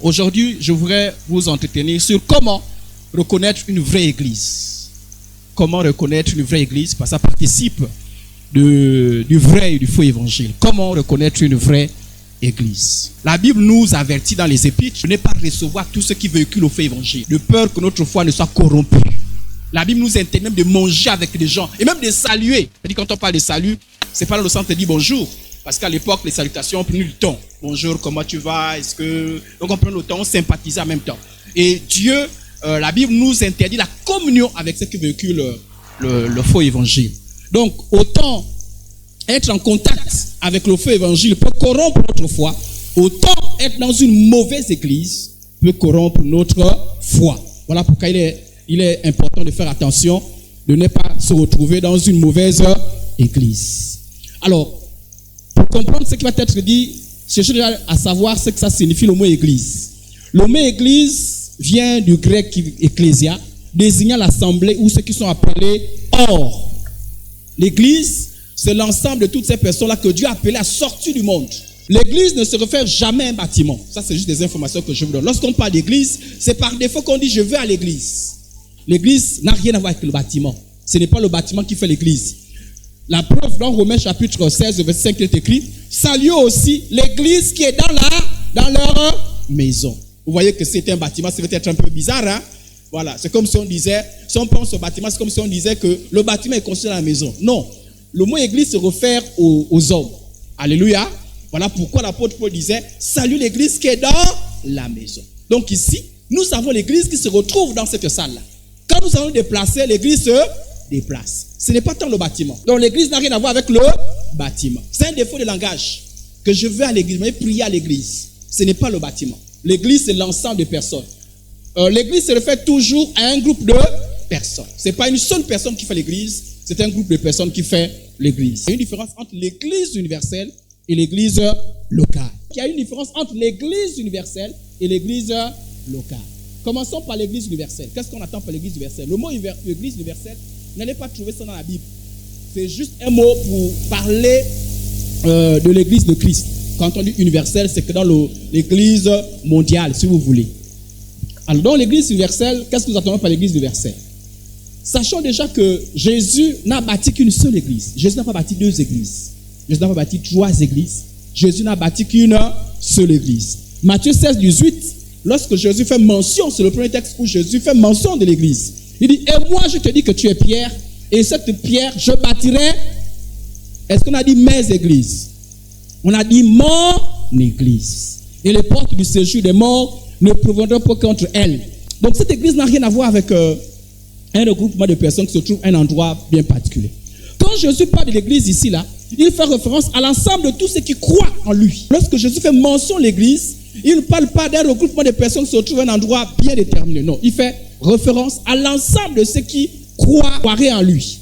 Alors, aujourd'hui, je voudrais vous entretenir sur comment reconnaître une vraie église. Comment reconnaître une vraie église, parce que ça participe du vrai et du faux évangile. Comment reconnaître une vraie église. La Bible nous avertit dans les épîtres de ne pas recevoir tout ce qui véhicule au faux évangile, de peur que notre foi ne soit corrompue. La Bible nous interdit même de manger avec les gens et même de saluer. C'est-à-dire, quand on parle de salut, c'est pas dans le sens de dire bonjour. Parce qu'à l'époque, les salutations ont pris le temps. Bonjour, comment tu vas? Est-ce que... Donc on prend le temps, on sympathise en même temps. Et Dieu, la Bible nous interdit la communion avec ce qui véhicule le faux évangile. Donc, autant être en contact avec le faux évangile peut corrompre notre foi, autant être dans une mauvaise église peut corrompre notre foi. Voilà pourquoi il est important de faire attention de ne pas se retrouver dans une mauvaise église. Alors, pour comprendre ce qui va être dit, cherchez déjà à savoir ce que ça signifie le mot église. Le mot église vient du grec ecclésia, désignant l'assemblée ou ceux qui sont appelés hors. L'église, c'est l'ensemble de toutes ces personnes-là que Dieu a appelées à sortir du monde. L'église ne se réfère jamais à un bâtiment. Ça, c'est juste des informations que je vous donne. Lorsqu'on parle d'église, c'est par défaut qu'on dit je vais à l'église. L'église n'a rien à voir avec le bâtiment. Ce n'est pas le bâtiment qui fait l'église. La preuve dans Romains chapitre 16, verset 5, il est écrit « Saluez aussi l'église qui est dans leur maison. » Vous voyez que c'est un bâtiment, ça va être un peu bizarre. Hein? Voilà, c'est comme si on disait, si on pense au bâtiment, c'est comme si on disait que le bâtiment est construit dans la maison. Non, le mot église se réfère aux hommes. Alléluia. Voilà pourquoi l'apôtre Paul disait « Salut l'église qui est dans la maison. » Donc ici, nous avons l'église qui se retrouve dans cette salle-là. Quand nous allons déplacer, l'église se déplace. Ce n'est pas tant le bâtiment. Donc l'église n'a rien à voir avec le bâtiment. C'est un défaut de langage. Que je vais à l'église, mais prier à l'église. Ce n'est pas le bâtiment. L'église, c'est l'ensemble des personnes. L'église se réfère toujours à un groupe de personnes. Ce n'est pas une seule personne qui fait l'église, c'est un groupe de personnes qui fait l'église. Il y a une différence entre l'église universelle et l'église locale. Il y a une différence entre l'église universelle et l'église locale. Commençons par l'église universelle. Qu'est-ce qu'on attend par l'église universelle? Le mot église universelle, vous n'allez pas trouver ça dans la Bible. C'est juste un mot pour parler de l'église de Christ. Quand on dit universelle, c'est que dans l'église mondiale, si vous voulez. Alors, dans l'église universelle, qu'est-ce que nous attendons par l'église universelle? Sachons déjà que Jésus n'a bâti qu'une seule église. Jésus n'a pas bâti 2 églises. Jésus n'a pas bâti 3 églises. Jésus n'a bâti qu'une seule église. Matthieu 16, 18, lorsque Jésus fait mention, c'est le premier texte où Jésus fait mention de l'église. Il dit, et moi je te dis que tu es Pierre, et cette pierre, je bâtirai. Est-ce qu'on a dit mes églises? On a dit mon église. Et les portes du séjour des morts ne prévaudront pas contre elle. Donc cette église n'a rien à voir avec un regroupement de personnes qui se trouvent à un endroit bien particulier. Quand Jésus parle de l'église ici, là, il fait référence à l'ensemble de tous ceux qui croient en lui. Lorsque Jésus fait mention de l'église, il ne parle pas d'un regroupement de personnes qui se trouvent à un endroit bien déterminé. Non, il fait référence à l'ensemble de ceux qui croiraient en lui.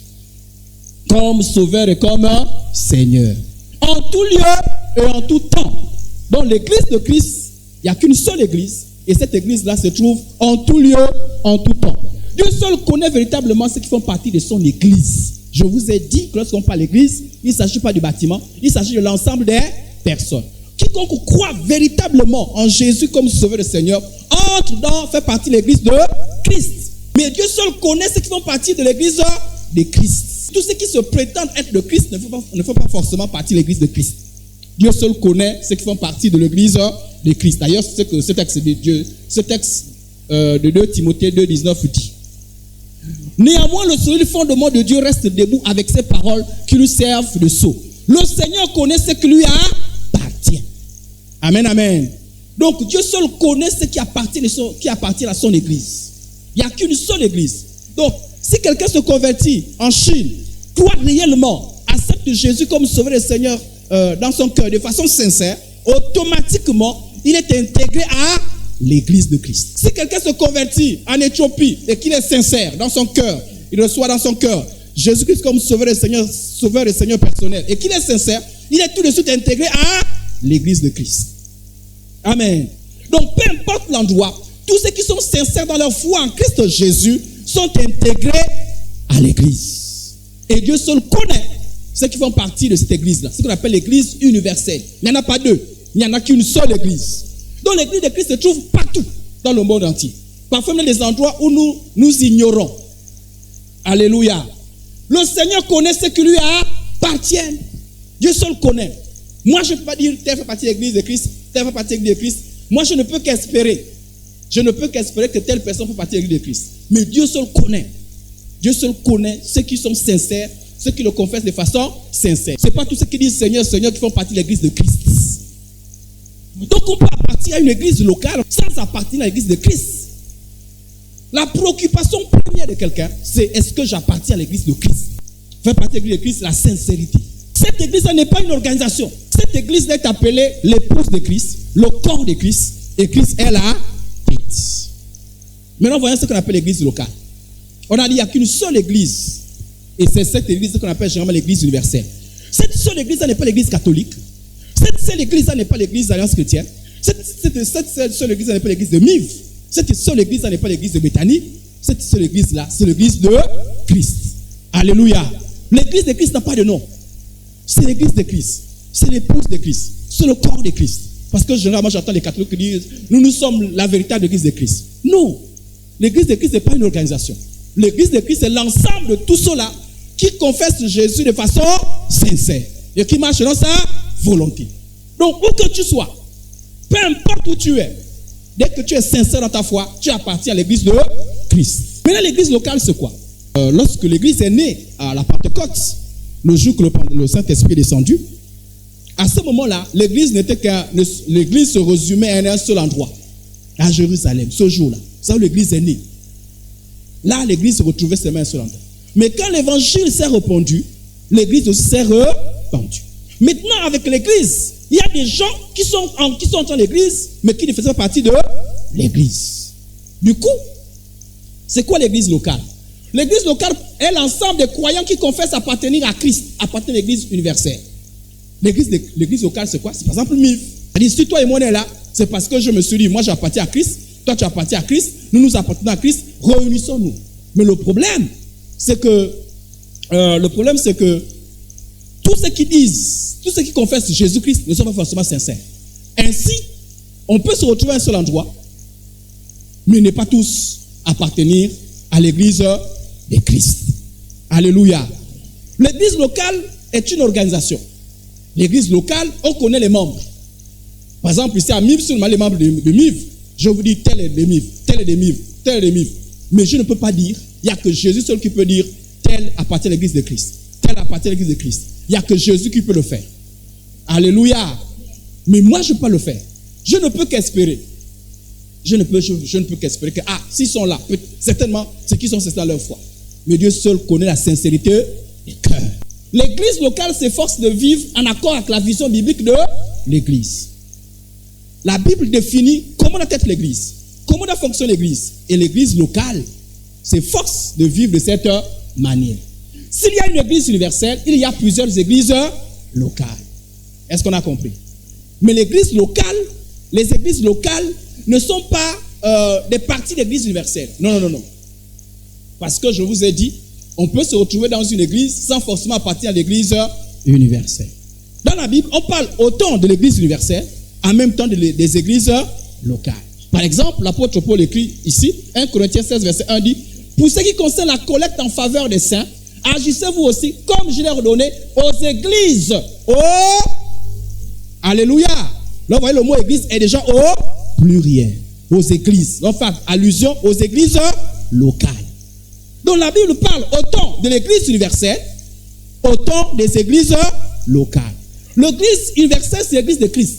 Comme sauveur et comme Seigneur. En tout lieu et en tout temps. Dans l'église de Christ, il n'y a qu'une seule église. Et cette église-là se trouve en tout lieu, en tout temps. Dieu seul connaît véritablement ceux qui font partie de son église. Je vous ai dit que lorsqu'on parle d'église, il ne s'agit pas du bâtiment, il s'agit de l'ensemble des personnes. Quiconque croit véritablement en Jésus comme sauveur et Seigneur fait partie de l'église de Christ. Mais Dieu seul connaît ceux qui font partie de l'église de Christ. Tous ceux qui se prétendent être de Christ ne font pas forcément partie de l'église de Christ. Dieu seul connaît ceux qui font partie de l'église de Christ. D'ailleurs, c'est ce que ce texte de Dieu, ce texte de 2 Timothée 2, 19 dit. Néanmoins, le solide fondement de Dieu reste debout avec ses paroles qui lui servent de sceau. Le Seigneur connaît ce qui lui appartient. Amen, amen. Donc, Dieu seul connaît ce qui appartient à son église. Il n'y a qu'une seule église. Donc, si quelqu'un se convertit en Chine, croit réellement, accepte Jésus comme sauveur et Seigneur dans son cœur de façon sincère, automatiquement, il est intégré à l'église de Christ. Si quelqu'un se convertit en Éthiopie et qu'il est sincère dans son cœur, il reçoit dans son cœur Jésus-Christ comme sauveur et Seigneur personnel, et qu'il est sincère, il est tout de suite intégré à l'église de Christ. Amen. Donc, peu importe l'endroit, tous ceux qui sont sincères dans leur foi en Christ Jésus sont intégrés à l'église. Et Dieu seul connaît ceux qui font partie de cette église-là, ce qu'on appelle l'église universelle. Il n'y en a pas 2, il n'y en a qu'une seule église. Donc l'église de Christ se trouve partout dans le monde entier. Parfois même des endroits où nous ignorons. Alléluia. Le Seigneur connaît ce qui lui appartient. Dieu seul connaît. Moi, je ne peux pas dire tel fait partie de l'église de Christ, tel fait partie de l'église de Christ. Moi, je ne peux qu'espérer. Je ne peux qu'espérer que telle personne fait partie de l'église de Christ. Mais Dieu seul connaît. Dieu seul connaît ceux qui sont sincères, ceux qui le confessent de façon sincère. Ce n'est pas tous ceux qui disent Seigneur, Seigneur qui font partie de l'église de Christ. Donc on peut appartenir à une église locale sans appartenir à l'église de Christ. La préoccupation première de quelqu'un, c'est est-ce que j'appartiens à l'église de Christ? Faire partie de l'église de Christ, la sincérité. Cette église n'est pas une organisation. Cette église est appelée l'épouse de Christ, le corps de Christ, et Christ est la tête. Maintenant, voyons ce qu'on appelle l'église locale. On a dit qu'il n'y a qu'une seule église, et c'est cette église qu'on appelle généralement l'église universelle. Cette seule église n'est pas l'église catholique. Cette seule église n'est pas l'église d'Alliance chrétienne. Cette seule église n'est pas l'église de Mive. Cette seule église n'est pas l'église de Béthanie. Cette seule église-là, c'est l'église de Christ. Alléluia. L'église de Christ n'a pas de nom. C'est l'église de Christ. C'est l'épouse de Christ. C'est le corps de Christ. Parce que généralement, j'entends les catholiques qui disent nous sommes la véritable église de Christ. Non. L'église de Christ n'est pas une organisation. L'église de Christ, c'est l'ensemble de tous ceux-là qui confessent Jésus de façon sincère et qui marchent dans sa volonté. Donc, où que tu sois, peu importe où tu es, dès que tu es sincère dans ta foi, tu appartiens à l'église de Christ. Maintenant, l'église locale, c'est quoi? Lorsque l'église est née à la Pentecôte, le jour que le Saint-Esprit est descendu, à ce moment-là, l'église l'église se résumait à un seul endroit, à Jérusalem, ce jour-là. C'est où l'église est née. Là, l'église se retrouvait seulement à un seul endroit. Mais quand l'évangile s'est répandu, l'église aussi s'est répandue. Maintenant, avec l'église, il y a des gens qui sont dans l'église, mais qui ne faisaient pas partie de l'église. Du coup, c'est quoi l'église locale? L'église locale est l'ensemble des croyants qui confessent appartenir à Christ, appartenir à l'église universelle. L'église locale, c'est quoi? C'est par exemple Mive. C'est-à-dire, si toi et moi on est là, c'est parce que je me suis dit, moi j'appartiens à Christ, toi tu appartiens à Christ, nous appartenons à Christ, réunissons-nous. Mais le problème, c'est que tous ceux qui disent, tous ceux qui confessent Jésus-Christ ne sont pas forcément sincères. Ainsi, on peut se retrouver à un seul endroit, mais ne pas tous appartenir à l'église de Christ. Alléluia. L'église locale est une organisation. L'église locale, on connaît les membres. Par exemple, ici à Mive, seulement les membres de Mive, je vous dis tel est de Mive, tel est de Mive, tel est de Mive. Mais je ne peux pas dire, il n'y a que Jésus seul qui peut dire tel appartient à l'église de Christ, tel appartient à l'église de Christ. Il n'y a que Jésus qui peut le faire. Alléluia. Mais moi, je ne peux pas le faire. Je ne peux qu'espérer. Je ne peux qu'espérer que, s'ils sont là, certainement, ceux qui sont sincères à leur foi. Mais Dieu seul connaît la sincérité des cœurs. L'église locale s'efforce de vivre en accord avec la vision biblique de l'église. La Bible définit comment doit être l'église, comment doit fonctionner l'église. Et l'église locale s'efforce de vivre de cette manière. S'il y a une église universelle, il y a plusieurs églises locales. Est-ce qu'on a compris? Mais les églises locales ne sont pas des parties d'église universelle. Non. Parce que je vous ai dit, on peut se retrouver dans une église sans forcément appartenir à l'église universelle. Dans la Bible, on parle autant de l'église universelle, en même temps des églises locales. Par exemple, l'apôtre Paul écrit ici, 1 Corinthiens 16, verset 1 dit, pour ce qui concerne la collecte en faveur des saints, agissez-vous aussi, comme je l'ai ordonné, aux églises. Alléluia. Là, vous voyez, le mot église est déjà au pluriel. Aux églises. On fait allusion aux églises locales. Donc la Bible parle autant de l'église universelle, autant des églises locales. L'église universelle, c'est l'église de Christ.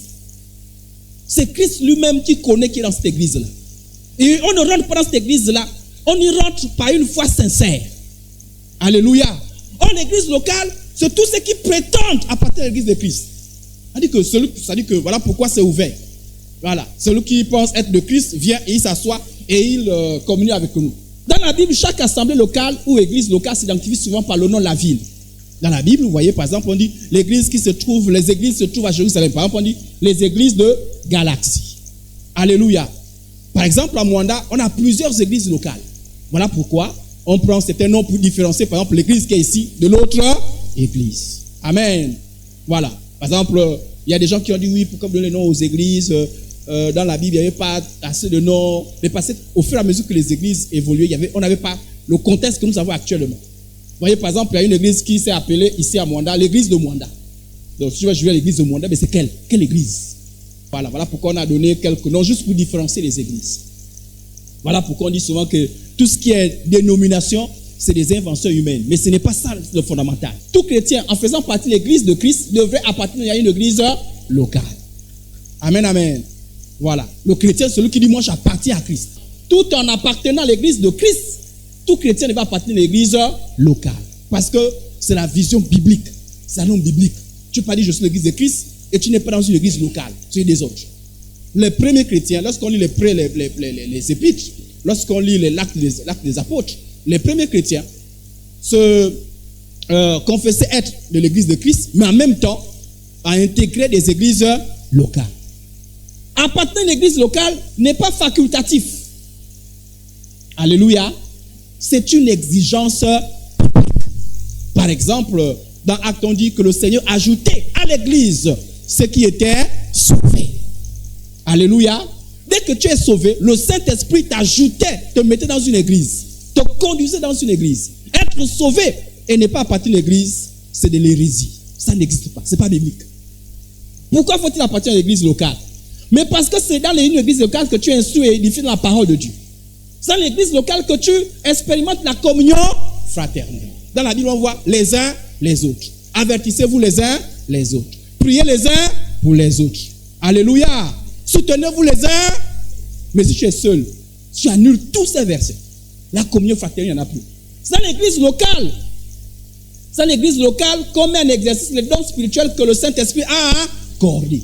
C'est Christ lui-même qui connaît qui est dans cette église-là. Et on ne rentre pas dans cette église-là, on y rentre par une foi sincère. Alléluia. Or, l'église locale, c'est tous ceux qui prétendent appartenir à l'église de Christ. Ça dit que voilà pourquoi c'est ouvert. Voilà. Celui qui pense être de Christ vient et il s'assoit et il communie avec nous. Dans la Bible, chaque assemblée locale ou église locale s'identifie souvent par le nom de la ville. Dans la Bible, vous voyez, par exemple, on dit les églises se trouvent à Jérusalem. Par exemple, on dit les églises de Galaxie. Alléluia. Par exemple, à Mwanda, on a plusieurs églises locales. Voilà pourquoi on prend certains noms pour différencier, par exemple, l'église qui est ici de l'autre église. Amen. Voilà. Par exemple, il y a des gens qui ont dit oui, pourquoi donner le nom aux églises dans la Bible, il n'y avait pas assez de noms. Mais parce qu'au fur et à mesure que les églises évoluaient, on n'avait pas le contexte que nous avons actuellement. Vous voyez, par exemple, il y a une église qui s'est appelée ici à Mwanda, l'église de Mwanda. Donc, si tu vas jouer à l'église de Mwanda, mais c'est quelle église? Voilà pourquoi on a donné quelques noms, juste pour différencier les églises. Voilà pourquoi on dit souvent que tout ce qui est dénomination, c'est des inventions humaines. Mais ce n'est pas ça le fondamental. Tout chrétien, en faisant partie de l'église de Christ, devrait appartenir à une église locale. Amen, amen. Voilà. Le chrétien, c'est celui qui dit, moi j'appartiens à Christ. Tout en appartenant à l'église de Christ, tout chrétien ne va appartenir à l'église locale. Parce que c'est la vision biblique. C'est un nom biblique. Tu ne peux pas dire je suis l'église de Christ et tu n'es pas dans une église locale. Tu es des autres. Les premiers chrétiens, lorsqu'on lit les épîtres, lorsqu'on lit l'acte des apôtres, les premiers chrétiens se confessaient être de l'église de Christ, mais en même temps à intégrer des églises locales. Appartenir à l'église locale n'est pas facultatif. Alléluia. C'est une exigence publique. Par exemple, dans Actes, on dit que le Seigneur ajoutait à l'église ceux qui étaient sauvés. Alléluia. Dès que tu es sauvé, le Saint-Esprit t'ajoutait, te mettait dans une église, te conduisait dans une église. Être sauvé et ne pas appartenir à l'église, c'est de l'hérésie. Ça n'existe pas. Ce n'est pas biblique. Pourquoi faut-il appartenir à l'église locale? Mais parce que c'est dans une église locale que tu es instruit et édifié dans la parole de Dieu. C'est dans l'église locale que tu expérimentes la communion fraternelle. Dans la Bible, on voit les uns les autres. Avertissez-vous les uns les autres. Priez les uns pour les autres. Alléluia. Soutenez-vous les uns. Mais si tu es seul, tu annules tous ces versets. La communion fraternelle, il n'y en a plus. C'est dans l'église locale. C'est dans l'église locale qu'on met en exercice les dons spirituels que le Saint-Esprit a accordés.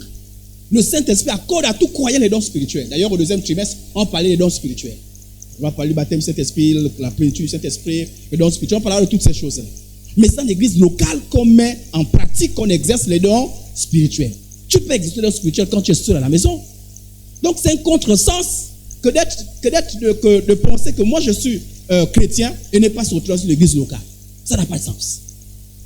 Le Saint-Esprit accorde à tout croyant les dons spirituels. D'ailleurs, au deuxième trimestre, on parlait des dons spirituels. On va parler du baptême du Saint-Esprit, la plénitude du Saint-Esprit, les dons spirituels. On parlera de toutes ces choses-là. Mais c'est dans l'église locale qu'on met en pratique, qu'on exerce les dons spirituels. Tu peux exercer les dons spirituels quand tu es seul à la maison. Donc, c'est un contresens de penser que moi, je suis chrétien et ne pas se retrouver dans l'église locale. Ça n'a pas de sens.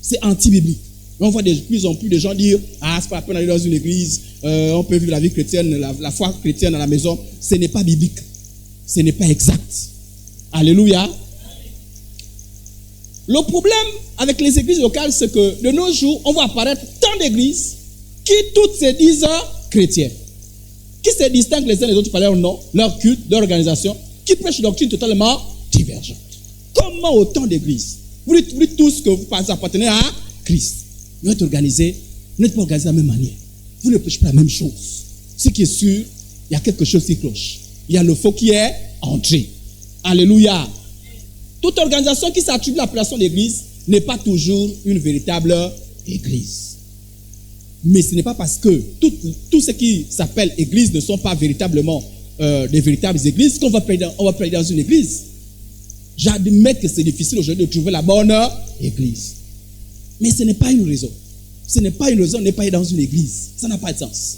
C'est anti-biblique. On voit de plus en plus de gens dire « Ah, c'est pas la peine d'aller dans une église, on peut vivre la vie chrétienne, la foi chrétienne à la maison. » Ce n'est pas biblique. Ce n'est pas exact. Alléluia. Le problème avec les églises locales, c'est que de nos jours, on voit apparaître tant d'églises qui toutes se disent chrétiennes, qui se distinguent les uns les autres par leur nom, leur culte, leur organisation, qui prêchent une doctrine totalement divergente. Comment autant d'églises? Vous dites tous que vous appartenez à Christ. Vous êtes organisés, vous n'êtes pas organisés de la même manière. Vous ne prêchez pas la même chose. Ce qui est sûr, il y a quelque chose qui cloche. Il y a le faux qui est entré. Alléluia. Toute organisation qui s'attribue l'appellation d'église n'est pas toujours une véritable église. Mais ce n'est pas parce que tout ce qui s'appelle église ne sont pas véritablement des véritables églises qu'on va prédiquer dans une église. J'admets que c'est difficile aujourd'hui de trouver la bonne église. Mais ce n'est pas une raison. Ce n'est pas une raison de ne pas être dans une église. Ça n'a pas de sens.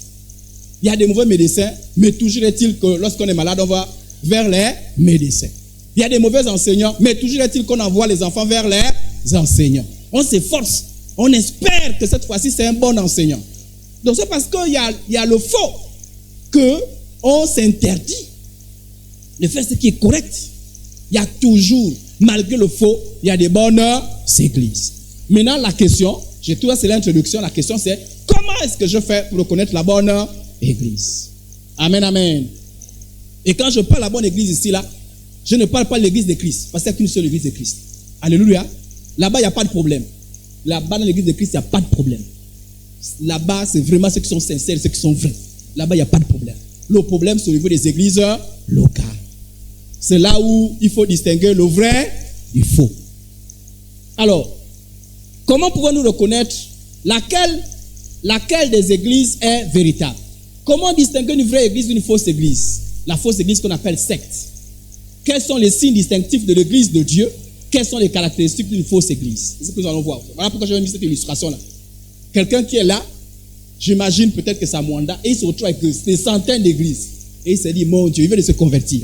Il y a des mauvais médecins, mais toujours est-il que lorsqu'on est malade, on va vers les médecins. Il y a des mauvais enseignants, mais toujours est-il qu'on envoie les enfants vers les enseignants. On s'efforce, on espère que cette fois-ci c'est un bon enseignant. Donc c'est parce qu'il y a le faux qu'on s'interdit de faire ce qui est correct. Il y a toujours, malgré le faux, il y a des bonnes églises. Maintenant la question, j'ai trouvé c'est l'introduction, la question c'est comment est-ce que je fais pour reconnaître la bonne église? Amen, amen. Et quand je parle de la bonne église ici, là, je ne parle pas de l'église de Christ, parce qu'il n'y a qu'une seule église de Christ. Alléluia. Là-bas, il n'y a pas de problème. Là-bas, dans l'église de Christ, il n'y a pas de problème. Là-bas, c'est vraiment ceux qui sont sincères, ceux qui sont vrais. Là-bas, il n'y a pas de problème. Le problème, c'est au niveau des églises locales. C'est là où il faut distinguer le vrai du faux. Alors, comment pouvons-nous reconnaître laquelle des églises est véritable? Comment distinguer une vraie église d'une fausse église? La fausse église qu'on appelle secte. Quels sont les signes distinctifs de l'église de Dieu? Quelles sont les caractéristiques d'une fausse église? C'est ce que nous allons voir. Voilà pourquoi j'ai mis cette illustration-là. Quelqu'un qui est là, j'imagine peut-être que c'est à Mwanda, et il se retrouve avec des centaines d'églises. Et il s'est dit, mon Dieu, il veut de se convertir.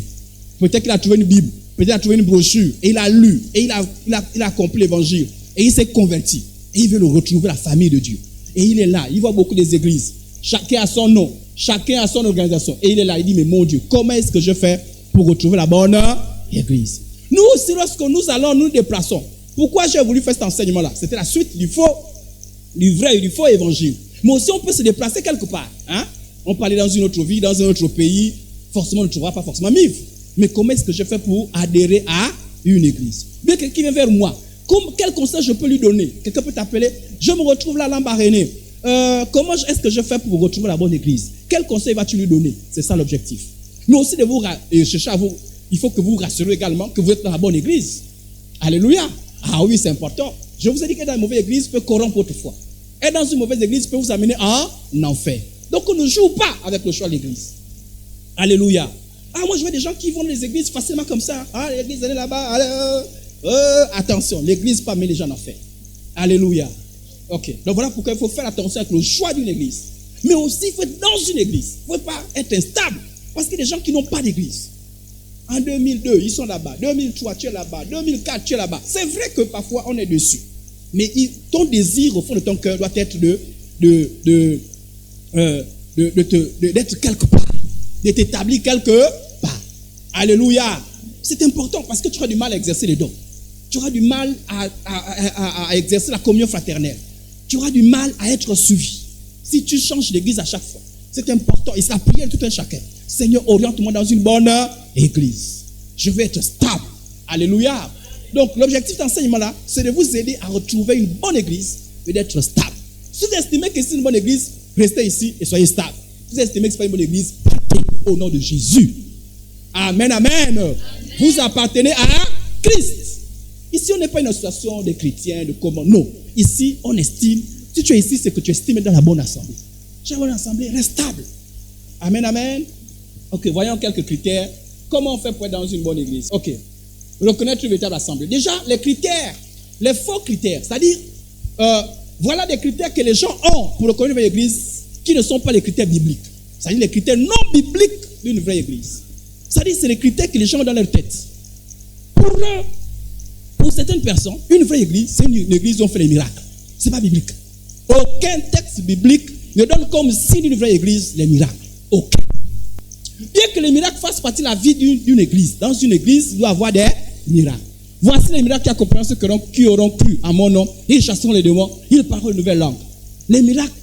Peut-être qu'il a trouvé une Bible, peut-être qu'il a trouvé une brochure, et il a lu, et il a compris l'évangile, et il s'est converti. Et il veut retrouver la famille de Dieu. Et il est là, il voit beaucoup des églises. Chacun a son nom, Chacun a son organisation. Et il est là, il dit, mais mon Dieu, comment est-ce que je fais pour retrouver la bonne église? Nous aussi, lorsque nous allons, nous déplaçons. Pourquoi j'ai voulu faire cet enseignement-là? C'était la suite du vrai et du faux évangile. Mais aussi, on peut se déplacer quelque part. Hein? On peut aller dans une autre vie, dans un autre pays. Forcément, on ne trouvera pas forcément vivre. Mais comment est-ce que je fais pour adhérer à une église? Bien quelqu'un qui vient vers moi, quel conseil je peux lui donner? Quelqu'un peut t'appeler, je me retrouve là, Lambaréné. Comment est-ce que je fais pour retrouver la bonne église? Quel conseil vas-tu lui donner? C'est ça l'objectif. Mais aussi de vous chercher à vous, il faut que vous rassurez également que vous êtes dans la bonne église. Alléluia. Ah oui, c'est important. Je vous ai dit que dans une mauvaise église peut corrompre votre foi. Et dans une mauvaise église peut vous amener en enfer. Donc on ne joue pas avec le choix de l'église. Alléluia. Ah, moi je vois des gens qui vont dans les églises facilement comme ça. Ah, l'église elle est là-bas. Allez, attention, l'église pas met les gens en enfer. Alléluia. Ok. Donc voilà pourquoi il faut faire attention avec le choix d'une église. Mais aussi il faut être dans une église. Il ne faut pas être instable. Parce qu'il y a des gens qui n'ont pas d'église. En 2002, ils sont là-bas. 2003, tu es là-bas. 2004, tu es là-bas. C'est vrai que parfois, on est dessus. Mais ton désir, au fond de ton cœur, doit être d'être quelque part. De t'établir quelque part. Alléluia. C'est important parce que tu auras du mal à exercer les dons. Tu auras du mal à exercer la communion fraternelle. Tu auras du mal à être suivi. Si tu changes d'église à chaque fois. C'est important. Et c'est la prière de tout un chacun. Seigneur, oriente-moi dans une bonne église. Je veux être stable. Alléluia. Donc, l'objectif de l'enseignement-là, c'est de vous aider à retrouver une bonne église et d'être stable. Si vous estimez que c'est une bonne église, restez ici et soyez stable. Si vous estimez que ce n'est pas une bonne église, partez au nom de Jésus. Amen, amen. Vous appartenez à Christ. Ici, on n'est pas une association de chrétiens, de comment. Non. Ici, on estime. Si tu es ici, c'est que tu estimes dans la bonne assemblée. Tu es dans la bonne assemblée, reste stable. Amen, amen. Ok, voyons quelques critères. Comment on fait pour être dans une bonne église? Ok. Reconnaître une véritable assemblée. Déjà, les critères, les faux critères, c'est-à-dire, voilà des critères que les gens ont pour reconnaître une vraie église qui ne sont pas les critères bibliques. C'est-à-dire les critères non bibliques d'une vraie église. C'est-à-dire, c'est les critères que les gens ont dans leur tête. Pour certaines personnes, une vraie église, c'est une église où on fait les miracles. Ce n'est pas biblique. Aucun texte biblique ne donne comme signe d'une vraie église les miracles. Aucun. Bien que les miracles fassent partie de la vie d'une église, dans une église, il doit y avoir des miracles. Voici les miracles qui accompagnent ceux qui auront cru à mon nom. Ils chasseront les démons, ils parleront une nouvelle langue. Les miracles,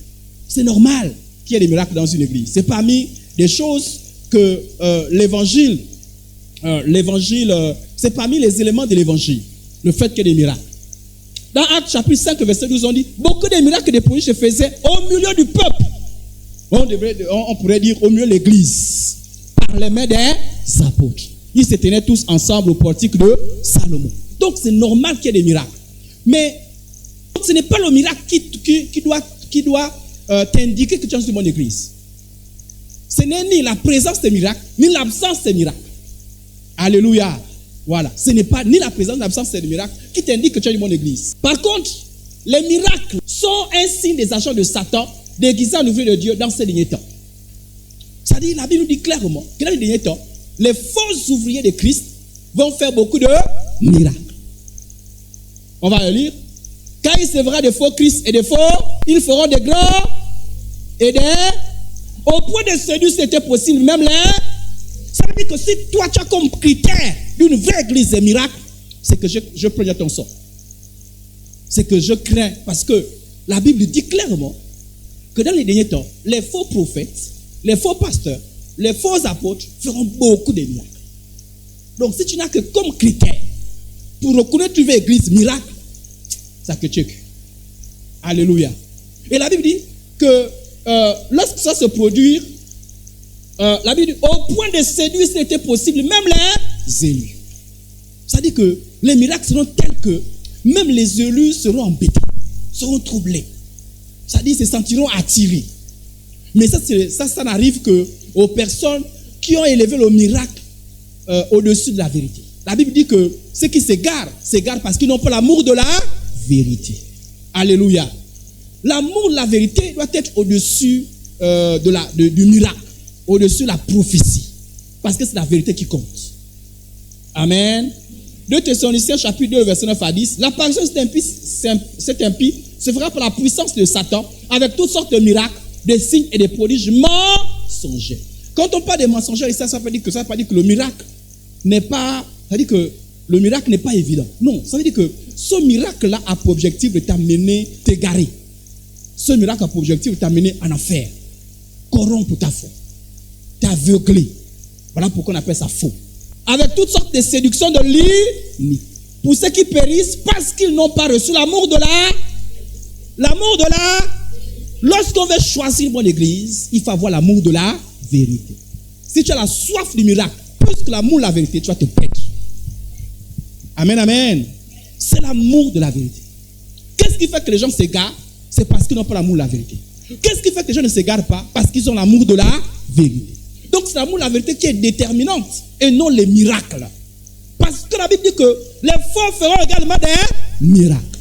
c'est normal qu'il y ait des miracles dans une église. C'est parmi des choses que l'évangile, c'est parmi les éléments de l'évangile, le fait qu'il y ait des miracles. Dans Actes chapitre 5, verset 12, on dit, beaucoup de miracles et de prodiges se faisaient au milieu du peuple. On pourrait dire au milieu de l'église, par les mains des apôtres. Ils se tenaient tous ensemble au portique de Salomon. Donc c'est normal qu'il y ait des miracles. Mais ce n'est pas le miracle qui doit t'indiquer que tu es dans une bonne église. Ce n'est ni la présence des miracles, ni l'absence des miracles. Alléluia. Voilà. Ce n'est pas ni la présence ni l'absence des miracles qui t'indique que tu es une bonne église. Par contre, les miracles sont un signe des agents de Satan déguisés en ouvriers de Dieu dans ces derniers temps. C'est-à-dire, la Bible nous dit clairement que dans les derniers temps, les faux ouvriers de Christ vont faire beaucoup de miracles. On va le lire. Car il se verra des faux Christ et des faux, ils feront des grands et des... Au point de séduire, c'était possible, même les... Ça veut dire que si toi, tu as comme critère d'une vraie église des miracles, c'est que je prends ton sort. C'est que je crains, parce que la Bible dit clairement que dans les derniers temps, les faux prophètes, les faux pasteurs, les faux apôtres feront beaucoup de miracles. Donc, si tu n'as que comme critère pour reconnaître une vraie église miracle, ça que tu es. Alléluia. Et la Bible dit que lorsque ça se produit, la Bible dit au point de séduire, c'était possible, même les élus. Ça dit que les miracles seront tels que même les élus seront embêtés, seront troublés. Ça dit, ils se sentiront attirés. Mais ça n'arrive qu'aux personnes qui ont élevé le miracle au-dessus de la vérité. La Bible dit que ceux qui s'égarent parce qu'ils n'ont pas l'amour de la vérité. Alléluia. L'amour de la vérité doit être au-dessus du miracle, au-dessus de la prophétie. Parce que c'est la vérité qui compte. Amen. 2 Thessaloniciens chapitre 2, verset 9 à 10. L'apparition de cet impie se fera par la puissance de Satan avec toutes sortes de miracles, de signes et de prodiges mensongère. Quand on parle des mensongères, ça veut dire que le miracle n'est pas, ça veut dire que le miracle n'est pas évident. Non, ça veut dire que ce miracle-là a pour objectif de t'amener, t'égarer. Ce miracle a pour objectif de t'amener en enfer, corrompre ta foi, t'aveugler. Voilà pourquoi on appelle ça faux. Avec toutes sortes de séductions de l'île, pour ceux qui périssent parce qu'ils n'ont pas reçu l'amour de la. Lorsqu'on veut choisir une bonne église, il faut avoir l'amour de la vérité. Si tu as la soif du miracle, plus que l'amour de la vérité, tu vas te perdre. Amen, amen. C'est l'amour de la vérité. Qu'est-ce qui fait que les gens s'égarent? C'est parce qu'ils n'ont pas l'amour de la vérité. Qu'est-ce qui fait que les gens ne s'égarent pas? Parce qu'ils ont l'amour de la vérité. Donc c'est l'amour de la vérité qui est déterminante et non les miracles. Parce que la Bible dit que les faux feront également des miracles.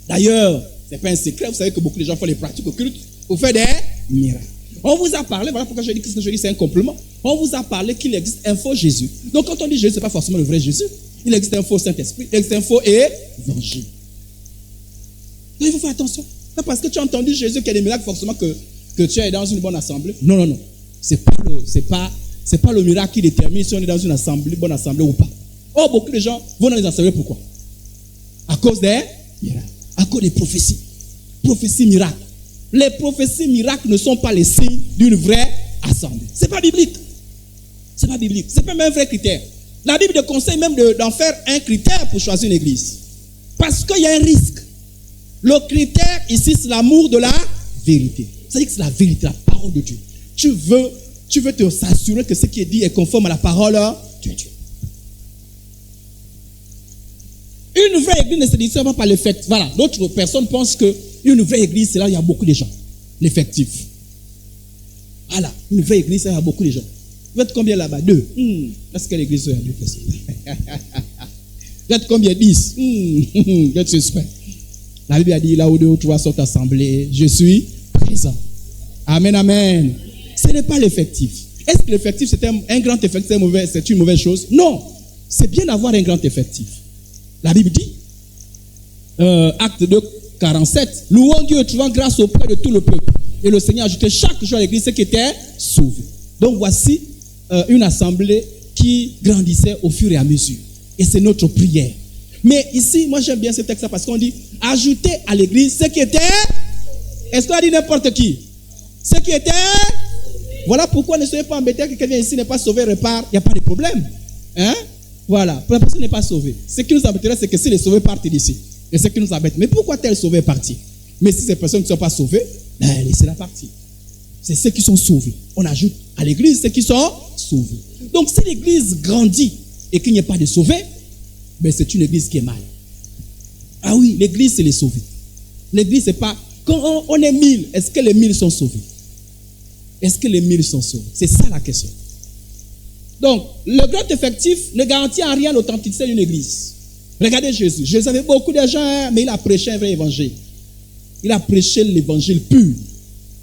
D'ailleurs, ce n'est pas un secret, vous savez que beaucoup de gens font les pratiques occultes pour faire des miracles. On vous a parlé, voilà pourquoi je dis que ce que je dis c'est un complément. On vous a parlé qu'il existe un faux Jésus. Donc quand on dit Jésus, ce n'est pas forcément le vrai Jésus. Il existe un faux Saint-Esprit, il existe un faux évangile. Donc il faut faire attention. C'est parce que tu as entendu Jésus qu'il y a des miracles forcément que tu es dans une bonne assemblée. Non, non, non. C'est pas le miracle qui détermine si on est dans une bonne assemblée ou pas. Oh, beaucoup de gens vont dans les assemblées, pourquoi? À cause des miracles. À cause des prophéties. Prophéties miracles. Les prophéties miracles ne sont pas les signes d'une vraie assemblée. Ce n'est pas biblique. Ce n'est pas biblique. Ce n'est pas même un vrai critère. La Bible te conseille même d'en faire un critère pour choisir une église. Parce qu'il y a un risque. Le critère ici, c'est l'amour de la vérité. C'est-à-dire que c'est la vérité, la parole de Dieu. Tu veux te s'assurer que ce qui est dit est conforme à la parole de Dieu. Une vraie église ne se dit seulement par l'effectif. Voilà, d'autres personnes pensent qu'une vraie église, c'est là où il y a beaucoup de gens. L'effectif. Voilà, une vraie église, c'est là où il y a beaucoup de gens. Vous êtes combien là-bas? 2. Est-ce que l'église, il y a 2 personnes? Vous êtes combien? 10. Vous êtes suspect. La Bible a dit, là où 2 ou 3 sont assemblés, je suis présent. Amen, amen. Ce n'est pas l'effectif. Est-ce que l'effectif, c'est un grand effectif, c'est une mauvaise chose? Non. C'est bien d'avoir un grand effectif. La Bible dit, acte 2, 47, louons Dieu et trouvant grâce auprès de tout le peuple. Et le Seigneur ajoutait chaque jour à l'église ceux qui étaient sauvés. Donc voici une assemblée qui grandissait au fur et à mesure. Et c'est notre prière. Mais ici, moi j'aime bien ce texte parce qu'on dit, ajoutez à l'église ceux qui étaient. Est-ce qu'on a dit n'importe qui? Ceux qui étaient. Voilà pourquoi ne soyez pas embêtés que quelqu'un ici n'est pas sauvé, repart. Il n'y a pas de problème. Hein? Voilà, pour la personne n'est pas sauvée. Ce qui nous embêterait, c'est que si les sauvés partent d'ici. Et ce qui nous embête. Mais pourquoi tel sauvé est parti? Mais si ces personnes ne sont pas sauvées, laissez-la partir. C'est ceux qui sont sauvés. On ajoute à l'église ceux qui sont sauvés. Donc si l'église grandit et qu'il n'y ait pas de sauvés, c'est une église qui est mal. Ah oui, l'église c'est les sauvés. L'église c'est pas... Quand on est 1000, est-ce que les 1000 sont sauvés? Est-ce que les 1000 sont sauvés? C'est ça la question. Donc, le grand effectif ne garantit en rien l'authenticité d'une église. Regardez Jésus. Jésus avait beaucoup de gens, mais il a prêché un vrai évangile. Il a prêché l'évangile pur.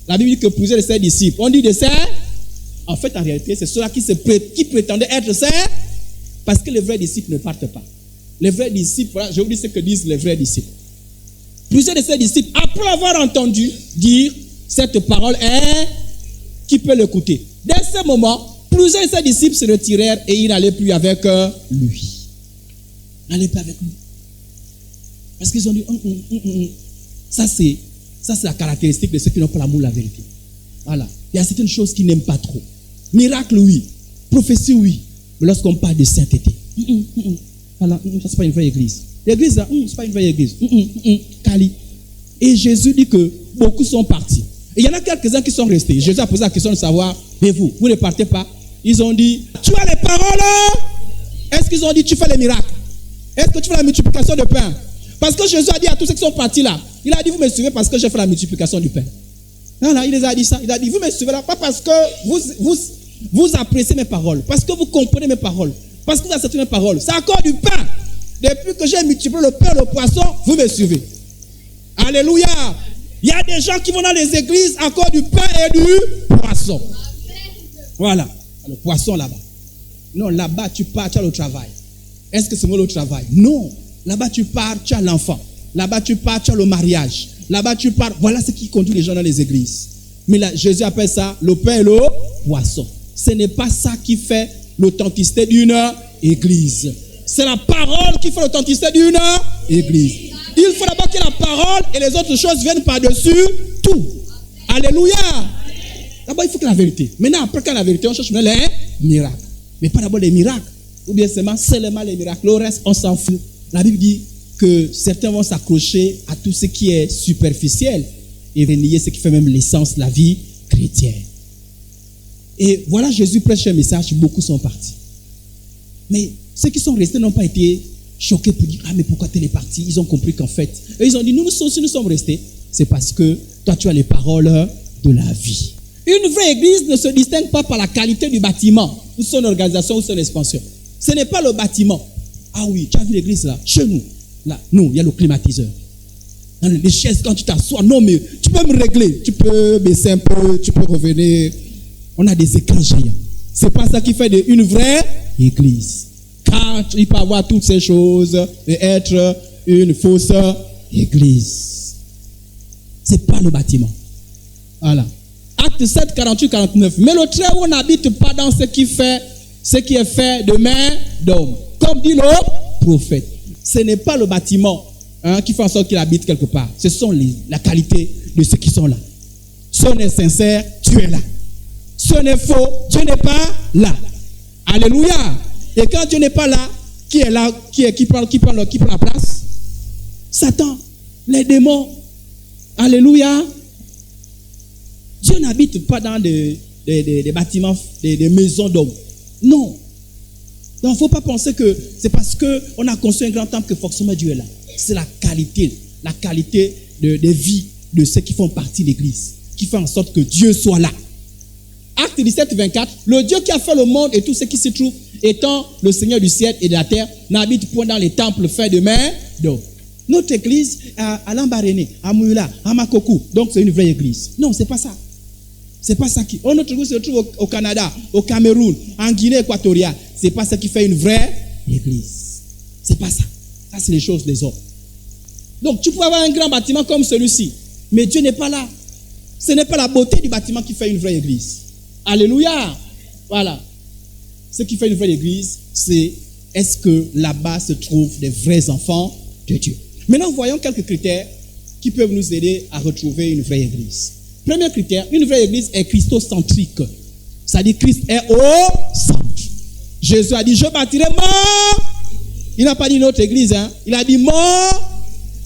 La Bible dit que plusieurs de ses disciples, on dit de ses. En fait, en réalité, c'est ceux-là qui prétendaient être ses, parce que les vrais disciples ne partent pas. Les vrais disciples, voilà, j'ai oublié ce que disent les vrais disciples. Plusieurs de ses disciples, après avoir entendu dire cette parole est, qui peut l'écouter. Dès ce moment, plusieurs de ses disciples se retirèrent et ils n'allaient plus avec lui. Ils n'allaient pas avec lui. Parce qu'ils ont dit, ça c'est la caractéristique de ceux qui n'ont pas l'amour de la vérité. Voilà. Il y a certaines choses qu'ils n'aiment pas trop. Miracle, oui. Prophétie, oui. Mais lorsqu'on parle de sainteté, voilà, ça c'est pas une vraie église. L'église là, c'est pas une vraie église. Kali. Et Jésus dit que beaucoup sont partis. Et il y en a quelques-uns qui sont restés. Jésus a posé la question de savoir, mais vous ne partez pas. Ils ont dit, tu as les paroles. Est-ce qu'ils ont dit, tu fais les miracles? Est-ce que tu fais la multiplication de pain? Parce que Jésus a dit à tous ceux qui sont partis là, il a dit, vous me suivez parce que j'ai fait la multiplication du pain. Non, il les a dit ça. Il a dit, vous me suivez là, pas parce que vous appréciez mes paroles, parce que vous comprenez mes paroles, parce que vous acceptez mes paroles. C'est encore du pain. Depuis que j'ai multiplié le pain et le poisson, vous me suivez. Alléluia. Il y a des gens qui vont dans les églises à cause du pain et du poisson. Voilà. Le poisson là-bas. Non, là-bas tu pars, tu as le travail. Est-ce que c'est moi le travail? Non. Là-bas tu pars, tu as l'enfant. Là-bas tu pars, tu as le mariage. Là-bas tu pars. Voilà ce qui conduit les gens dans les églises. Mais là, Jésus appelle ça le pain et le poisson. Ce n'est pas ça qui fait l'authenticité d'une église. C'est la parole qui fait l'authenticité d'une église. Il faut d'abord que la parole et les autres choses viennent par-dessus tout. Alléluia. D'abord, il faut que la vérité. Maintenant, après qu'il y a la vérité, on cherche les miracles. Mais pas d'abord les miracles. Ou bien seulement les miracles. Le reste, on s'en fout. La Bible dit que certains vont s'accrocher à tout ce qui est superficiel et nier ce qui fait même l'essence de la vie chrétienne. Et voilà, Jésus prêche un message, beaucoup sont partis. Mais ceux qui sont restés n'ont pas été choqués pour dire, ah mais pourquoi tu es parti? Ils ont compris qu'en fait, et ils ont dit, nous sommes restés, c'est parce que toi tu as les paroles de la vie. Une vraie église ne se distingue pas par la qualité du bâtiment, ou son organisation, ou son expansion. Ce n'est pas le bâtiment. Ah oui, tu as vu l'église là, chez nous, là, nous, il y a le climatiseur. Dans les chaises, quand tu t'assois, non mais tu peux me régler, tu peux baisser un peu, tu peux revenir. On a des écrans géants. C'est pas ça qui fait une vraie église. Car il peut avoir toutes ces choses et être une fausse église. C'est pas le bâtiment. Voilà. Acte 7, 48, 49. Mais le très haut n'habite pas dans ce qui est fait de main d'homme. Comme dit le prophète. Ce n'est pas le bâtiment qui fait en sorte qu'il habite quelque part. Ce sont la qualité de ceux qui sont là. Si on est sincère, tu es là. Si on est faux, Dieu n'est pas là. Alléluia. Et quand Dieu n'est pas là, qui est là, qui prend la place? Satan, les démons. Alléluia. Dieu n'habite pas dans des bâtiments, des maisons d'hommes. Non. Donc, il ne faut pas penser que c'est parce qu'on a construit un grand temple que forcément Dieu est là. C'est la qualité de vie de ceux qui font partie de l'Église, qui fait en sorte que Dieu soit là. Acte 17, 24, le Dieu qui a fait le monde et tout ce qui s'y trouve, étant le Seigneur du ciel et de la terre, n'habite point dans les temples faits de main d'homme. Notre église à Lambaréné, à Moula, à Makokou, donc c'est une vraie église. Non, c'est pas ça. C'est pas ça qui. Notre église se trouve au Canada, au Cameroun, en Guinée équatoriale. C'est pas ça qui fait une vraie église. C'est pas ça. Ça, c'est les choses des hommes. Donc, tu peux avoir un grand bâtiment comme celui-ci, mais Dieu n'est pas là. Ce n'est pas la beauté du bâtiment qui fait une vraie église. Alléluia. Voilà. Ce qui fait une vraie église, c'est est-ce que là-bas se trouvent des vrais enfants de Dieu. Maintenant, voyons quelques critères qui peuvent nous aider à retrouver une vraie église. Premier critère, une vraie église est christocentrique. C'est-à-dire Christ est au centre. Jésus a dit, je bâtirai mort. Il n'a pas dit notre église, hein. Il a dit mort.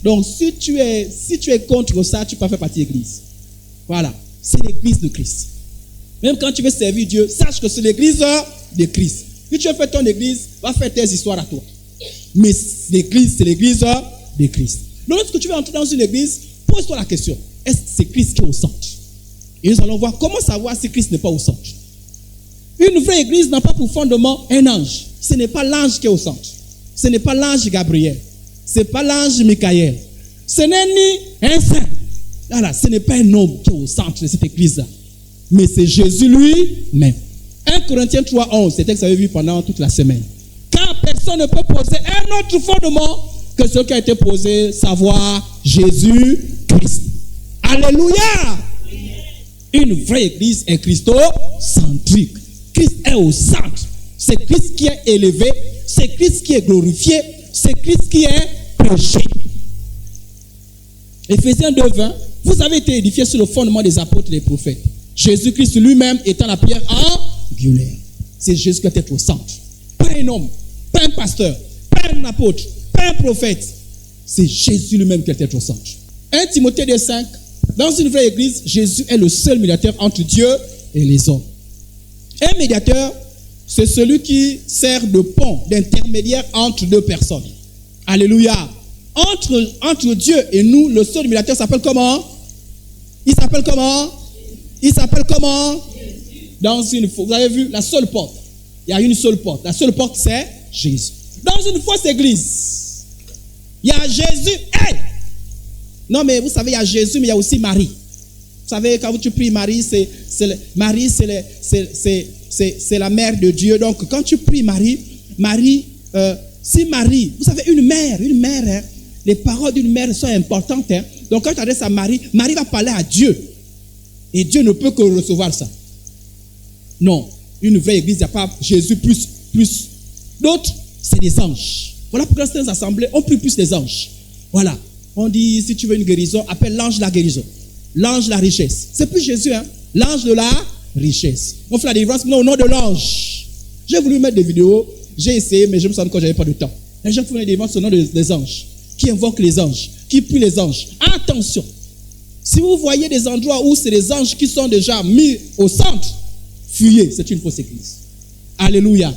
Donc, si tu es contre ça, tu peux pas faire partie de l'église. Voilà. C'est l'église de Christ. Même quand tu veux servir Dieu, sache que c'est l'église de Christ. Si tu veux faire ton église, va faire tes histoires à toi. Mais l'église, c'est l'église de Christ. Donc, lorsque tu veux entrer dans une église, pose-toi la question. Est-ce que c'est Christ qui est au centre? Et nous allons voir comment savoir si Christ n'est pas au centre. Une vraie église n'a pas pour fondement un ange. Ce n'est pas l'ange qui est au centre. Ce n'est pas l'ange Gabriel. Ce n'est pas l'ange Michael. Ce n'est ni un saint. Voilà, ce n'est pas un homme qui est au centre de cette église-là. Mais c'est Jésus lui-même. 1 Corinthiens 3, 11, c'est ce que vous avez vu pendant toute la semaine. Car personne ne peut poser un autre fondement que ce qui a été posé, savoir Jésus-Christ. Alléluia! Une vraie église est christocentrique. Christ est au centre. C'est Christ qui est élevé. C'est Christ qui est glorifié. C'est Christ qui est prêché. Éphésiens 2, 20. Vous avez été édifiés sur le fondement des apôtres et des prophètes. Jésus-Christ lui-même étant la pierre angulaire. C'est Jésus qui doit être au centre. Pas un homme, pas un pasteur, pas un apôtre, pas un prophète. C'est Jésus lui-même qui doit être au centre. 1 Timothée 2, 5. Dans une vraie église, Jésus est le seul médiateur entre Dieu et les hommes. Un médiateur, c'est celui qui sert de pont, d'intermédiaire entre deux personnes. Alléluia. Entre Dieu et nous, le seul médiateur s'appelle comment? Il s'appelle comment? Il s'appelle comment? Vous avez vu, la seule porte. Il y a une seule porte. La seule porte, c'est Jésus. Dans une fausse église, il y a Jésus. Hey! Non, mais vous savez, il y a Jésus, mais il y a aussi Marie. Vous savez, quand tu pries Marie, Marie, c'est la mère de Dieu. Donc, quand tu pries Marie, si Marie, vous savez, une mère, hein, les paroles d'une mère sont importantes. Hein. Donc, quand tu adresses à Marie, Marie va parler à Dieu. Et Dieu ne peut que recevoir ça. Non, une vraie église, il n'y a pas Jésus plus. D'autres, c'est des anges. Voilà pourquoi dans certaines assemblées, on prie plus des anges. Voilà. On dit, si tu veux une guérison, appelle l'ange de la guérison. L'ange de la richesse. C'est plus Jésus, hein. L'ange de la richesse. On fait la délivrance, non, au nom de l'ange. J'ai voulu mettre des vidéos, j'ai essayé, mais je me sens que je n'avais pas de temps. Les gens font des délivrances au nom des anges, qui invoquent les anges, qui prient les anges. Attention. Si vous voyez des endroits où c'est des anges qui sont déjà mis au centre, fuyez, c'est une fausse église. Alléluia.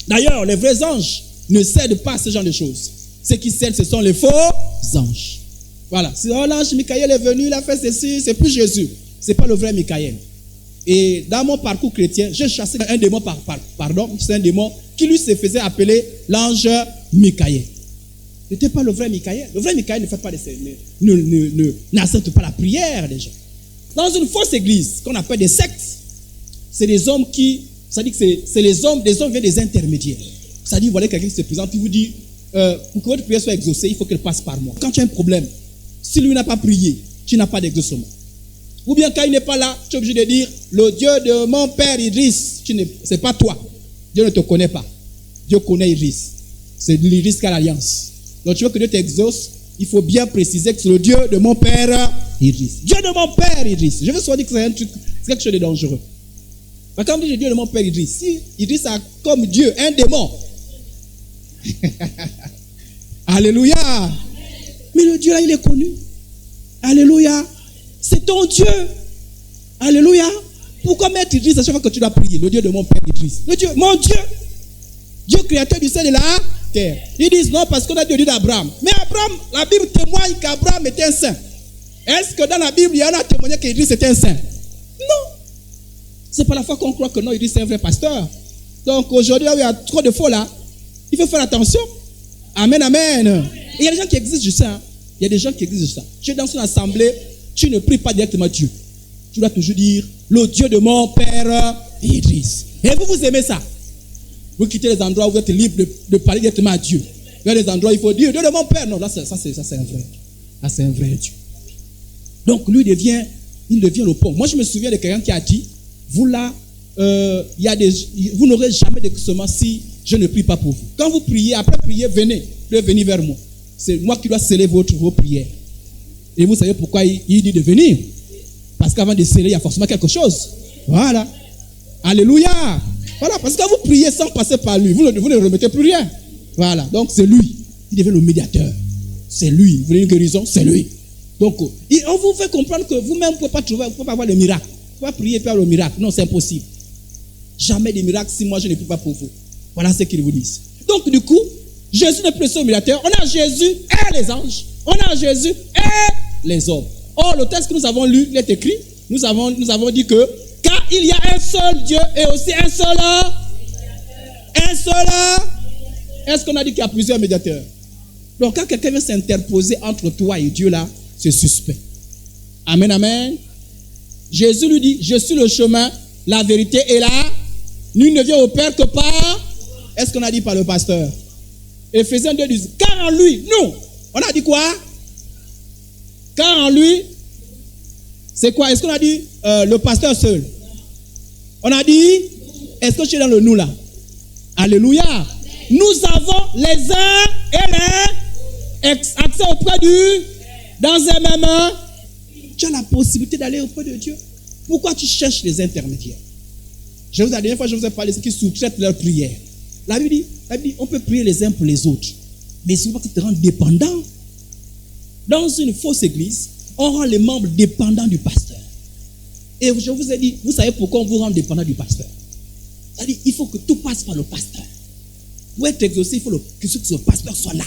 D'ailleurs, les vrais anges ne cèdent pas à ce genre de choses. Ceux qui cèdent, ce sont les faux anges. Voilà. Si l'ange Michael est venu, il a fait ceci, c'est plus Jésus. Ce n'est pas le vrai Michael. Et dans mon parcours chrétien, j'ai chassé un démon c'est un démon qui lui se faisait appeler l'ange Michael. Ce n'était pas le vrai Michael. Le vrai Michael ne fait pas n'accepte pas la prière des gens. Dans une fausse église, qu'on appelle des sectes, c'est des hommes qui, c'est-à-dire que c'est les hommes, des hommes viennent des intermédiaires. C'est-à-dire, voilà quelqu'un qui se présente, qui vous dit, pour que votre prière soit exaucée, il faut qu'elle passe par moi. Quand tu as un problème, si lui n'a pas prié, tu n'as pas d'exaucement. Ou bien quand il n'est pas là, tu es obligé de dire, le Dieu de mon père Idriss, ce n'est pas toi. Dieu ne te connaît pas. Dieu connaît Idriss. C'est l'Idriss qui a l'alliance. Donc tu veux que Dieu t'exauce, il faut bien préciser que c'est le Dieu de mon père Idriss. Dieu de mon père Idriss. Je veux soit dire que c'est un truc, c'est quelque chose de dangereux. Mais quand on dit Dieu de mon père Idriss, si Idriss a comme Dieu un démon, alléluia. Mais le Dieu là, il est connu. Alléluia. C'est ton Dieu. Alléluia. Pourquoi mettre Idriss à chaque fois que tu dois prier? Le Dieu de mon père Idriss. Le Dieu, mon Dieu. Dieu créateur du ciel et de la terre. Ils disent non parce qu'on a Dieu d'Abraham. Mais Abraham, la Bible témoigne qu'Abraham était un saint. Est-ce que dans la Bible, il y en a témoigné qu'Idriss était un saint? Non. C'est pas la fois qu'on croit que non, Idriss est un vrai pasteur. Donc aujourd'hui, il y a trop de faux là. Il faut faire attention. Amen, amen. Et il y a des gens qui exigent ça. Hein. Il y a des gens qui exigent ça. Tu es dans une assemblée, tu ne pries pas directement Dieu. Tu dois toujours dire, le Dieu de mon père Idriss. Et vous aimez ça. Vous quittez les endroits où vous êtes libre de parler directement à Dieu. Il y a des endroits où il faut dire, Dieu de mon père. Non, là, ça c'est un vrai. Là, c'est un vrai Dieu. Donc, lui, il devient le pont. Moi, je me souviens de quelqu'un qui a dit, vous là, vous n'aurez jamais d'exaucement si je ne prie pas pour vous. Quand vous priez, après prier, venez vers moi. C'est moi qui dois sceller vos prières. Et vous savez pourquoi il dit de venir? Parce qu'avant de sceller, il y a forcément quelque chose. Voilà. Alléluia. Voilà, parce que quand vous priez sans passer par lui, vous ne remettez plus rien. Voilà, donc c'est lui. Il devient le médiateur. C'est lui. Vous voulez une guérison? C'est lui. Donc, on vous fait comprendre que vous-même, vous ne pouvez pas avoir le miracle. Vous ne pouvez pas prier et faire le miracle. Non, c'est impossible. Jamais de miracle si moi je ne prie pas pour vous. Voilà ce qu'ils vous disent. Donc, du coup, Jésus n'est plus le seul médiateur. On a Jésus et les anges. On a Jésus et les hommes. Or, le texte que nous avons lu, il est écrit. Nous avons dit que car il y a un seul Dieu et aussi un seul. Est-ce qu'on a dit qu'il y a plusieurs médiateurs? Donc, quand quelqu'un vient s'interposer entre toi et Dieu là, c'est suspect. Amen, amen. Jésus lui dit, je suis le chemin, la vérité et la. Nul ne vient au Père que par. Est-ce qu'on a dit par le pasteur? Éphésiens 2 dit, car en lui, nous, on a dit quoi? Car en lui, c'est quoi? Est-ce qu'on a dit le pasteur seul? On a dit, est-ce que tu es dans le nous là? Alléluia. Nous avons les uns et les accès auprès dans un même. Tu as la possibilité d'aller auprès de Dieu. Pourquoi tu cherches les intermédiaires? La dernière fois, je vous ai parlé de ceux qui sous-traitent leurs prières. La Bible dit, on peut prier les uns pour les autres. Mais souvent, tu te rends dépendant. Dans une fausse église, on rend les membres dépendants du pasteur. Et je vous ai dit, vous savez pourquoi on vous rend dépendant du pasteur? C'est-à-dire, il faut que tout passe par le pasteur. Pour être exaucé, il faut que ce pasteur soit là.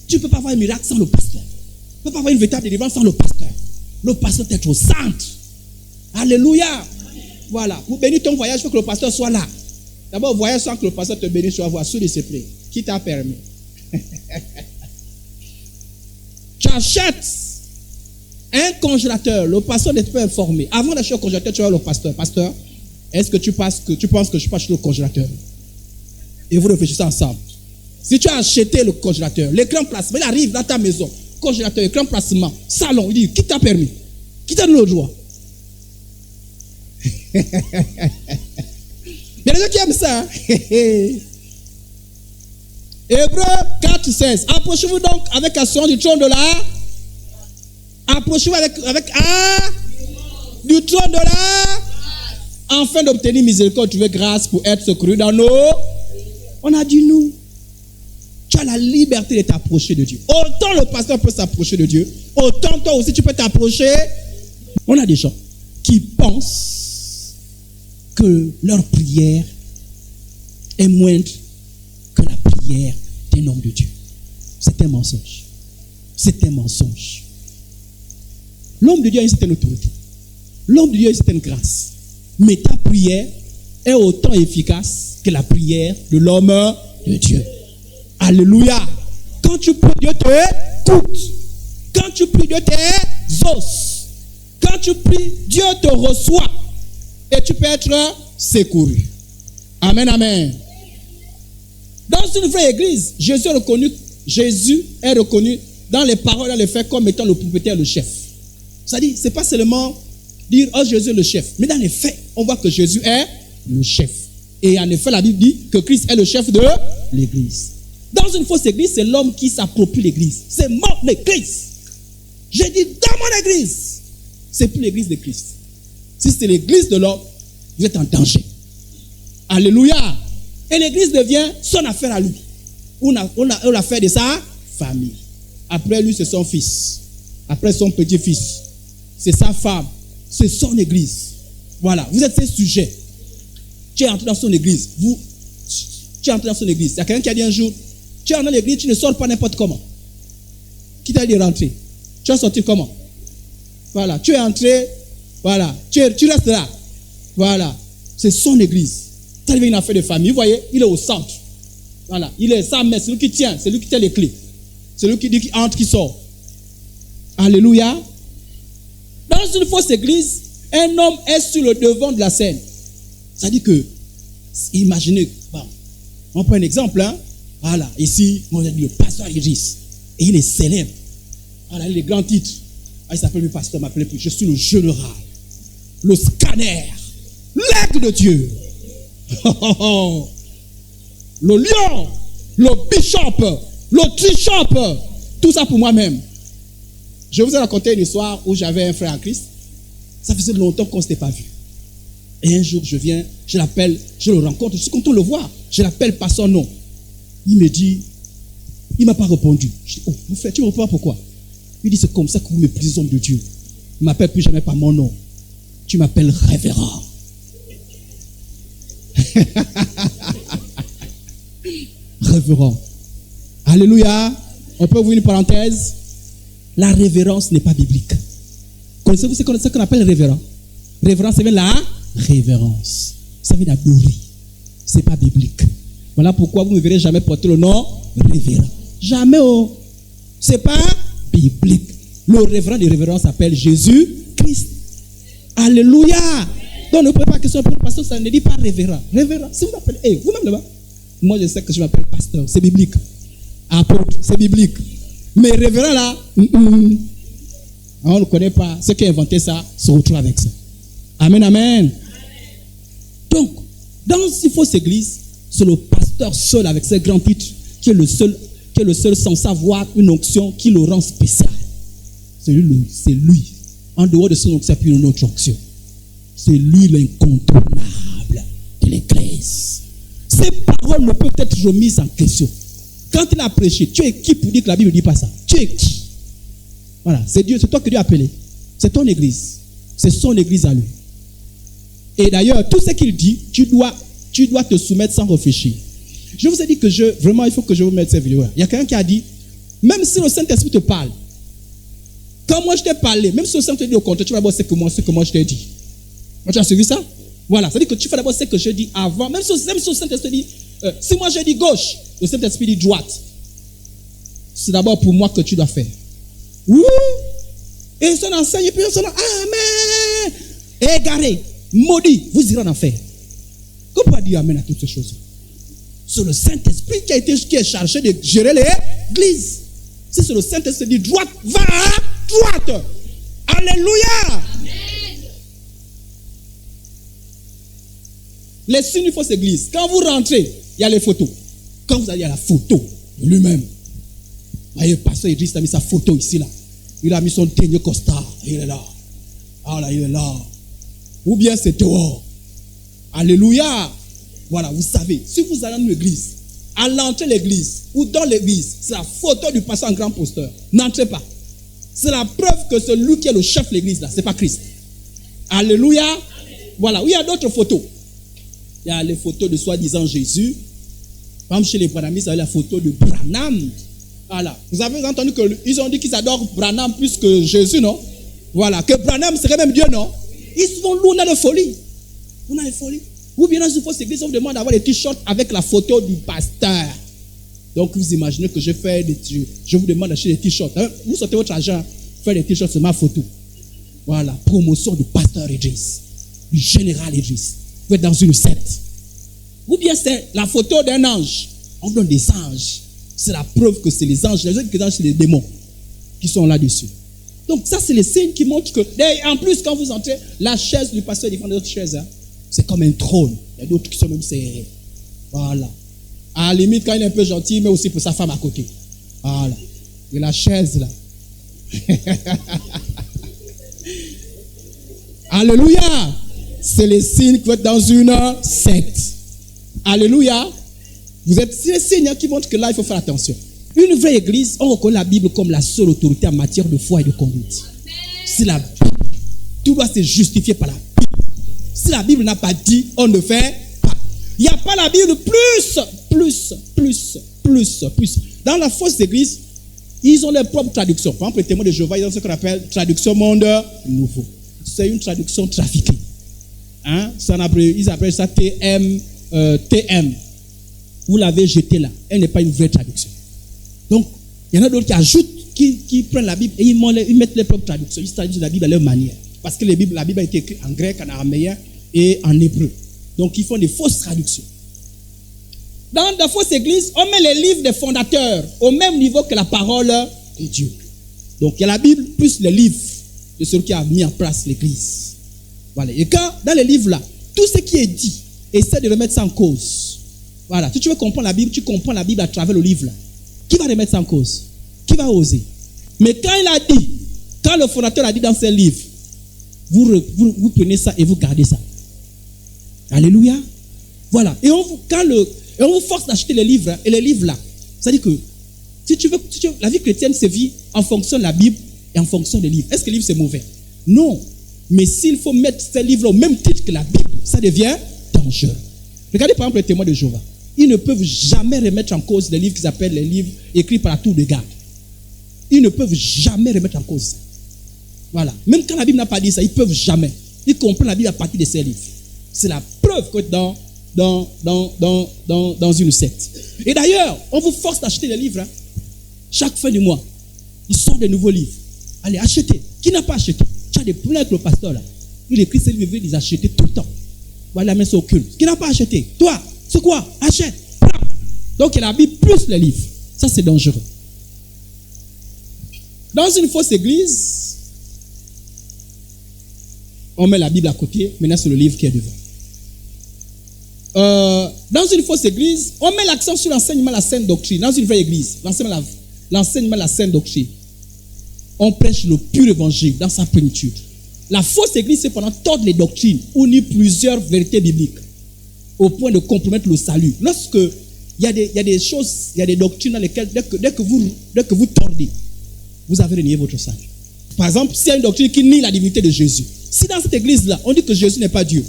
Tu ne peux pas avoir un miracle sans le pasteur. Tu ne peux pas avoir une véritable délivrance sans le pasteur. Le pasteur doit être au centre. Alléluia. Voilà. Pour bénir ton voyage, il faut que le pasteur soit là. D'abord, voyage sans que le pasteur te bénisse, tu vas voir, sous discipline. Qui t'a permis? Tu achètes un congélateur. Le pasteur n'est pas informé. Avant d'acheter le congélateur, tu vas voir le pasteur. Pasteur, est-ce que tu penses que je peux acheter le congélateur? Et vous réfléchissez ensemble. Si tu as acheté le congélateur, l'écran placement, il arrive dans ta maison. Congélateur, écran placement, salon. Il dit, qui t'a permis? Qui t'a donné le droit? Il y a des gens qui aiment ça. Hébreux 4, 16. Approchez-vous donc avec assurance du trône de la. Approchez-vous avec du trône de la. Afin d'obtenir miséricorde, trouver grâce pour être secouru dans nos. On a dit nous. Tu as la liberté de t'approcher de Dieu. Autant le pasteur peut s'approcher de Dieu, autant toi aussi tu peux t'approcher. On a des gens qui pensent que leur prière est moindre que la prière d'un homme de Dieu. C'est un mensonge. C'est un mensonge. L'homme de Dieu a une certaine autorité. L'homme de Dieu a une certaine grâce. Mais ta prière est autant efficace que la prière de l'homme de Dieu. Alléluia. Quand tu pries, Dieu t'écoute. Quand tu pries, Dieu t'exauce. Quand tu pries, Dieu te reçoit. Et tu peux être secouru. Amen, amen. Dans une vraie église, Jésus est reconnu dans les paroles, dans les faits, comme étant le propriétaire, le chef. C'est-à-dire, ce n'est pas seulement dire, oh Jésus est le chef. Mais dans les faits, on voit que Jésus est le chef. Et en effet, la Bible dit que Christ est le chef de l'église. Dans une fausse église, c'est l'homme qui s'approprie l'église. C'est mon église. J'ai dit dans mon église. C'est plus l'église de Christ. Si c'est l'église de l'homme, vous êtes en danger. Alléluia. Et l'église devient son affaire à lui. Ou l'affaire de sa famille. Après lui, c'est son fils. Après son petit-fils. C'est sa femme. C'est son église. Voilà. Vous êtes ses sujets. Tu es entré dans son église. Tu es entré dans son église. Il y a quelqu'un qui a dit un jour, tu es entré dans l'église, tu ne sors pas n'importe comment. Qui t'a dit de rentrer? Tu vas sortir comment? Voilà. Tu es entré, voilà. Tu restes là. Voilà. C'est son église. Ça devient une affaire de famille. Vous voyez, il est au centre. Voilà. Il est sa mère, c'est lui qui tient. C'est lui qui tient les clés. C'est lui qui dit qui entre, qui sort. Alléluia. Dans une fausse église, un homme est sur le devant de la scène. Ça dit que, imaginez, bon, on prend un exemple, hein. Voilà, ici, on a dit le pasteur Iris, et il est célèbre. Voilà, il a les grands titres. Ah, il s'appelle le pasteur, m'appelle plus. Je suis le général, le scanner, l'aigle de Dieu, le lion, le bishop, le trishop, tout ça pour moi-même. Je vous ai raconté une histoire où j'avais un frère en Christ. Ça faisait longtemps qu'on ne s'était pas vu. Et un jour, je viens, je l'appelle, je le rencontre, je suis content de le voir. Je l'appelle par son nom. Il me dit, il ne m'a pas répondu. Je dis, oh, mon frère, tu ne réponds pas pourquoi? Il dit, c'est comme ça que vous méprisez les hommes de Dieu. Il ne m'appelle plus jamais par mon nom. Tu m'appelles révérend. Révérend. Alléluia. On peut ouvrir une parenthèse. La révérence n'est pas biblique. Connaissez-vous ce qu'on appelle révérend? Révérence, c'est bien la révérence. Ça vient d'adorer. Ce n'est pas biblique. Voilà pourquoi vous ne verrez jamais porter le nom révérend. Jamais. Oh. Ce n'est pas biblique. Le révérend de révérence s'appelle Jésus-Christ. Alléluia. Donc ne posez pas question pour le pasteur, ça ne dit pas révérend. Révérend, si vous m'appelez, vous-même là-bas. Moi je sais que je m'appelle pasteur, c'est biblique. Apôtre, c'est biblique. Mais révérend là, on ne connaît pas. Ceux qui ont inventé ça se retrouvent avec ça. Amen, amen. Donc, dans une fausse église, c'est le pasteur seul avec ses grands titres qui est le seul sans savoir une onction qui le rend spécial. C'est lui. En dehors de son onction, puis une autre onction. C'est lui l'incontournable de l'église. Ces paroles ne peuvent être remises en question. Quand il a prêché, tu es qui pour dire que la Bible ne dit pas ça? Tu es qui? Voilà, c'est Dieu, c'est toi que Dieu a appelé. C'est ton église. C'est son église à lui. Et d'ailleurs, tout ce qu'il dit, tu dois te soumettre sans réfléchir. Je vous ai dit que vraiment, il faut que je vous mette cette vidéo là. Il y a quelqu'un qui a dit, même si le Saint-Esprit te parle, quand moi je t'ai parlé, même si le Saint-Esprit te dit au contraire, tu vas d'abord ce que moi je t'ai dit. Tu as suivi ça? Voilà, ça veut dire que tu fais d'abord ce que je dis avant. Même si le Saint-Esprit dit, si moi je dis gauche, le Saint-Esprit dit droite. C'est d'abord pour moi que tu dois faire. Oui. Et son enseigne, et puis son amen. Égaré, maudit, vous irez en enfer. Comment dire amen à toutes ces choses? C'est le Saint-Esprit qui est chargé de gérer l'église. Si c'est le Saint-Esprit qui dit droite, va à droite. Alléluia. Amen. Les signes d'une fausse église. Quand vous rentrez, il y a les photos. Quand vous allez à la photo de lui-même, voyez, le pasteur Idriss a mis sa photo ici, là. Il a mis son dernier costard. Il est là. Ah là, il est là. Ou bien c'est dehors. Alléluia. Voilà, vous savez, si vous allez dans l'église, à l'entrée de l'église ou dans l'église, c'est la photo du pasteur en grand posteur. N'entrez pas. C'est la preuve que celui qui est le chef de l'église, là, c'est pas Christ. Alléluia. Voilà, il y a d'autres photos. Il y a les photos de soi-disant Jésus. Par exemple, chez les Branhamistes, il y a la photo de Branham. Voilà. Vous avez entendu qu'ils ont dit qu'ils adorent Branham plus que Jésus, non? Voilà. Que Branham serait même Dieu, non? Ils sont loin de folie. On a une folie. Ou bien dans une fausse église, on vous demande d'avoir des t-shirts avec la photo du pasteur. Donc vous imaginez que je vous demande d'acheter des t-shirts. Vous sortez votre argent, faire des t-shirts, c'est ma photo. Voilà. Promotion du pasteur Idriss, du général Idriss. Vous êtes dans une secte. Ou bien c'est la photo d'un ange. On donne des anges. C'est la preuve que c'est les anges. Les autres anges, c'est les démons qui sont là-dessus. Donc ça, c'est les signes qui montrent que... En plus, quand vous entrez, la chaise du pasteur défend d'autres chaises. Hein, c'est comme un trône. Il y a d'autres qui sont même serrés. Voilà. À la limite, quand il est un peu gentil, mais aussi pour sa femme à côté. Voilà. Et la chaise, là. Alléluia. C'est les signes que vous êtes dans une secte. Alléluia. C'est les signes qui montrent que là, il faut faire attention. Une vraie église, on reconnaît la Bible comme la seule autorité en matière de foi et de conduite. C'est la Bible. Tout doit se justifier par la Bible. Si la Bible n'a pas dit, on ne fait pas. Il n'y a pas la Bible plus. Dans la fausse église, ils ont leurs propres traductions. Par exemple, les témoins de Jéhovah, ils ont ce qu'on appelle traduction monde nouveau. C'est une traduction trafiquée. Hein? Ils appellent ça TM. Vous l'avez jeté là. Elle n'est pas une vraie traduction. Donc, il y en a d'autres qui ajoutent, qui prennent la Bible et ils mettent les propres traductions. Ils traduisent la Bible à leur manière. Parce que la Bible a été écrite en grec, en araméen et en hébreu. Donc, ils font des fausses traductions. Dans la fausse église, on met les livres des fondateurs au même niveau que la parole de Dieu. Donc, il y a la Bible plus les livres de celui qui a mis en place l'église. Voilà. Et quand, dans les livres là, tout ce qui est dit, essaie de remettre ça en cause. Voilà. Si tu veux comprendre la Bible, tu comprends la Bible à travers le livre là. Qui va remettre ça en cause? Qui va oser? Mais quand il a dit, quand le fondateur a dit dans ses livres, vous prenez ça et vous gardez ça. Alléluia. Voilà. Et on vous force d'acheter les livres, et les livres là. C'est-à-dire que, si tu veux, la vie chrétienne se vit en fonction de la Bible et en fonction des livres. Est-ce que le livre c'est mauvais? Non. Mais s'il faut mettre ces livres au même titre que la Bible, ça devient dangereux. Regardez par exemple les témoins de Jéhovah. Ils ne peuvent jamais remettre en cause les livres qu'ils appellent les livres écrits par la tour de garde. Ils ne peuvent jamais remettre en cause ça. Voilà. Même quand la Bible n'a pas dit ça, ils ne peuvent jamais. Ils comprennent la Bible à partir de ces livres. C'est la preuve que dans une secte. Et d'ailleurs, on vous force d'acheter des livres. Hein. Chaque fin du mois, ils sortent de nouveaux livres. Allez, achetez. Qui n'a pas acheté? Tu as des problèmes avec le pasteur là. Il écrit ses livres, il veut les acheter tout le temps. Voilà, mais c'est occulte. Qui n'a pas acheté? Toi, c'est quoi? Achète. Donc, il y a la Bible plus les livres. Ça, c'est dangereux. Dans une fausse église, on met la Bible à côté. Maintenant, c'est le livre qui est devant. Dans une fausse église, on met l'accent sur l'enseignement de la sainte doctrine. Dans une vraie église, l'enseignement de la sainte doctrine, on prêche le pur évangile dans sa plénitude. La fausse église, cependant, tord les doctrines, unit plusieurs vérités bibliques au point de compromettre le salut. Lorsque il y a des choses, il y a des doctrines dans lesquelles, dès que vous tordez, vous avez renié votre salut. Par exemple, s'il y a une doctrine qui nie la divinité de Jésus, si dans cette église-là, on dit que Jésus n'est pas Dieu,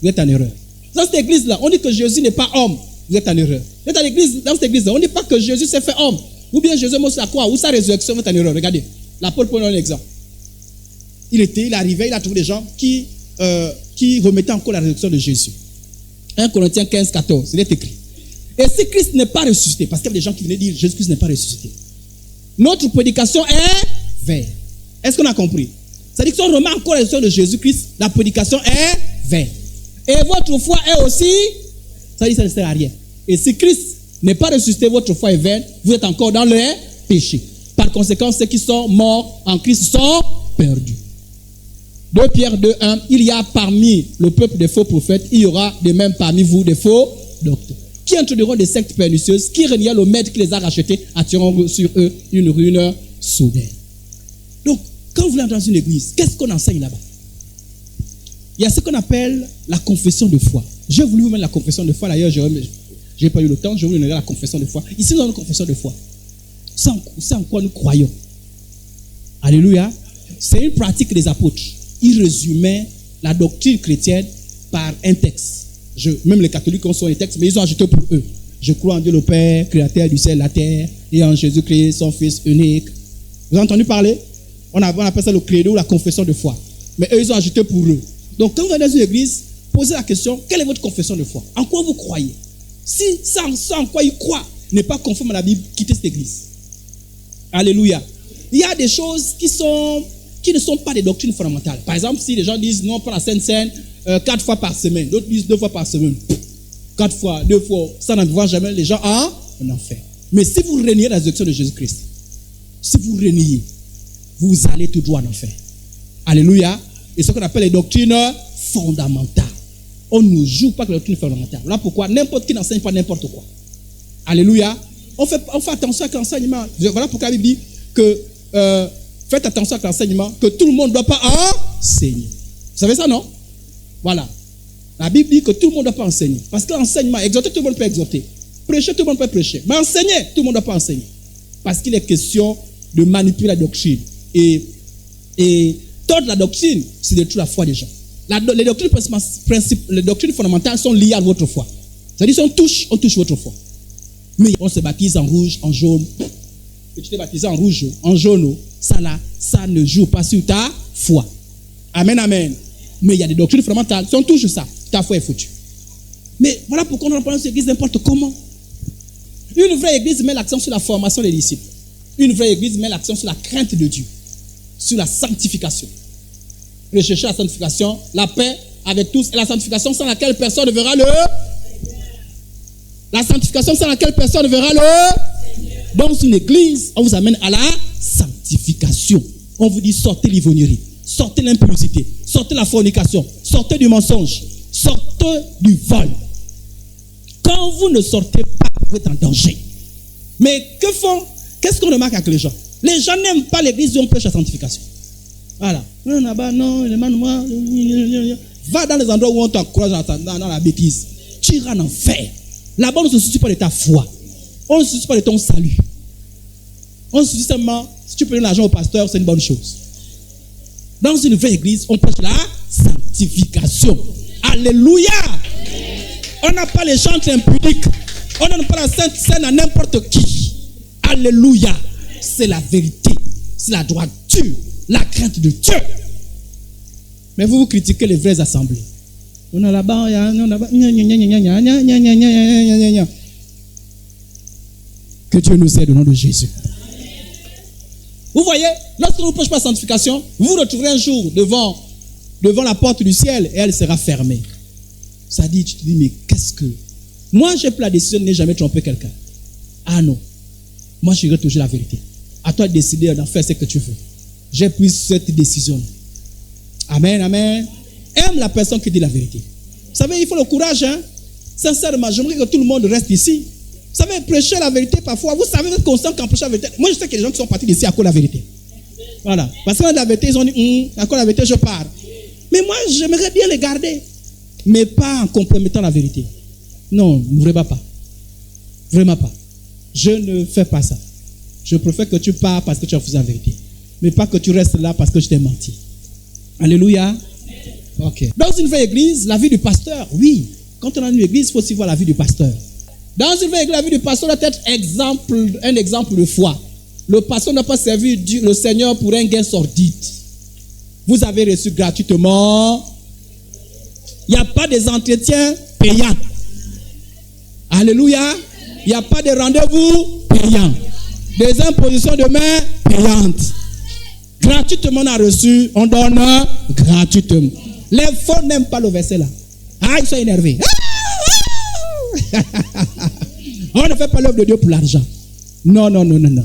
vous êtes en erreur. Dans cette église-là, on dit que Jésus n'est pas homme, vous êtes en erreur. Dans cette église-là, on ne dit pas que Jésus s'est fait homme, ou bien Jésus est mort sur la croix, ou sa résurrection, vous êtes en erreur. Regardez, l'apôtre Paul donne un exemple. Il arrivait, il a trouvé des gens qui remettaient encore la résurrection de Jésus. 1 Corinthiens 15, 14, il est écrit. Et si Christ n'est pas ressuscité, parce qu'il y a des gens qui venaient dire Jésus-Christ n'est pas ressuscité, notre prédication est vaine. Est-ce qu'on a compris? C'est-à-dire que si on remet encore la résurrection de Jésus-Christ, la prédication est vaine. Et votre foi est aussi, ça dit ça ne sert à rien. Et si Christ n'est pas ressuscité, votre foi est vaine, vous êtes encore dans le péché. Par conséquent, ceux qui sont morts en Christ sont perdus. 2 Pierre 2, 1, il y a parmi le peuple des faux prophètes, il y aura de même parmi vous des faux docteurs, qui introduiront des sectes pernicieuses, qui reniant le maître qui les a rachetés, attireront sur eux une ruine soudaine. Donc, quand vous allez dans une église, qu'est-ce qu'on enseigne là-bas? Il y a ce qu'on appelle la confession de foi. J'ai voulu vous mettre la confession de foi, d'ailleurs, je n'ai pas eu le temps, je voulais vous donner la confession de foi. Ici, nous avons une confession de foi. C'est en quoi nous croyons. Alléluia. C'est une pratique des apôtres. Ils résumaient la doctrine chrétienne par un texte. Même les catholiques ont son texte, mais ils ont ajouté pour eux. Je crois en Dieu le Père, créateur du ciel et de la terre, et en Jésus-Christ, son Fils unique. Vous avez entendu parler? On appelle ça le credo ou la confession de foi. Mais eux, ils ont ajouté pour eux. Donc, quand vous allez dans une église, posez la question, quelle est votre confession de foi? En quoi vous croyez? Si ça en quoi ils croient n'est pas conforme à la Bible, quittez cette église. Alléluia. Il y a des choses qui ne sont pas des doctrines fondamentales. Par exemple, si les gens disent non, pas la Sainte Seine 4 fois par semaine, d'autres disent 2 fois par semaine. 4 fois, 2 fois, ça n'envoie jamais les gens en enfer. Mais si vous reniez la résurrection de Jésus-Christ, si vous reniez, vous allez tout droit en enfer. Alléluia. Et ce qu'on appelle les doctrines fondamentales. On ne joue pas avec les doctrines fondamentales. Voilà pourquoi n'importe qui n'enseigne pas n'importe quoi. Alléluia. On fait attention avec l'enseignement. Voilà pourquoi la Bible dit que faites attention avec l'enseignement, que tout le monde ne doit pas enseigner. Vous savez ça, non? Voilà. La Bible dit que tout le monde ne doit pas enseigner. Parce que l'enseignement, exhorter, tout le monde peut exhorter. Prêcher, tout le monde peut prêcher. Mais enseigner, tout le monde ne doit pas enseigner. Parce qu'il est question de manipuler la doctrine. Et tordre la doctrine, c'est détruire la foi des gens. Les doctrines fondamentales sont liées à votre foi. C'est-à-dire, si on touche votre foi. Mais on se baptise en rouge, en jaune. Et tu t'es baptisé en rouge, en jaune. Ça là, ça ne joue pas sur ta foi. Amen, amen. Mais il y a des doctrines fondamentales. Si on touche ça, ta foi est foutue. Mais voilà pourquoi on ne parle pas l'église n'importe comment. Une vraie église met l'accent sur la formation des disciples. Une vraie église met l'accent sur la crainte de Dieu. Sur la sanctification. Rechercher la sanctification, la paix avec tous. Et la sanctification sans laquelle personne ne verra le... La sanctification sans laquelle personne ne verra le... Dans une église, on vous amène à la sanctification. On vous dit sortez l'ivrognerie, sortez l'impudicité, sortez la fornication, sortez du mensonge, sortez du vol. Quand vous ne sortez pas, vous êtes en danger. Mais qu'est-ce qu'on remarque avec les gens? Les gens n'aiment pas l'église où on prêche la sanctification. Voilà. Non, va dans les endroits où on t'encourage dans la bêtise. Tu iras en enfer. Là-bas, on ne se soucie pas de ta foi. On ne se soucie pas de ton salut. On se soucie seulement, si tu peux donner l'argent au pasteur, c'est une bonne chose. Dans une vraie église, on prêche la sanctification. Alléluia. On n'a pas les chantres impudiques. On n'a pas la sainte scène à n'importe qui. Alléluia. C'est la vérité. C'est la droiture. La crainte de Dieu. Mais vous critiquez les vraies assemblées. On a là-bas, que Dieu nous aide au nom de Jésus. Vous voyez, lorsqu'on ne prêche pas la sanctification, vous vous retrouverez un jour devant la porte du ciel et elle sera fermée. Ça dit, tu te dis, mais qu'est-ce que... Moi, j'ai pris la décision de ne jamais tromper quelqu'un. Ah non. Moi, je dirai toujours la vérité. À toi de décider d'en faire ce que tu veux. J'ai pris cette décision. Amen, amen. Aime la personne qui dit la vérité. Vous savez, il faut le courage, hein. Sincèrement, j'aimerais que tout le monde reste ici. Vous savez, prêcher la vérité parfois, vous savez, vous êtes conscient qu'en prêchant la vérité. Moi, je sais qu'il y a des gens qui sont partis d'ici à cause de la vérité. Voilà. Parce que la vérité, ils ont dit, à cause de la vérité, je pars. Mais moi, j'aimerais bien les garder. Mais pas en compromettant la vérité. Non, vraiment pas. Vraiment pas. Je ne fais pas ça. Je préfère que tu pars parce que tu as refusé la vérité. Mais pas que tu restes là parce que je t'ai menti. Alléluia. Ok. Dans une vraie église, la vie du pasteur, oui. Quand on a une église, il faut aussi voir la vie du pasteur. Dans une vraie église, la vie du pasteur doit être un exemple de foi. Le pasteur n'a pas servi le Seigneur pour un gain sordide. Vous avez reçu gratuitement. Il n'y a pas des entretiens payants. Alléluia. Il n'y a pas de rendez-vous payants. Des impositions de main payantes. Gratuitement on a reçu, on donne gratuitement. Les faux n'aiment pas le verset là. Ah, ils sont énervés. On ne fait pas l'œuvre de Dieu pour l'argent. Non. Ne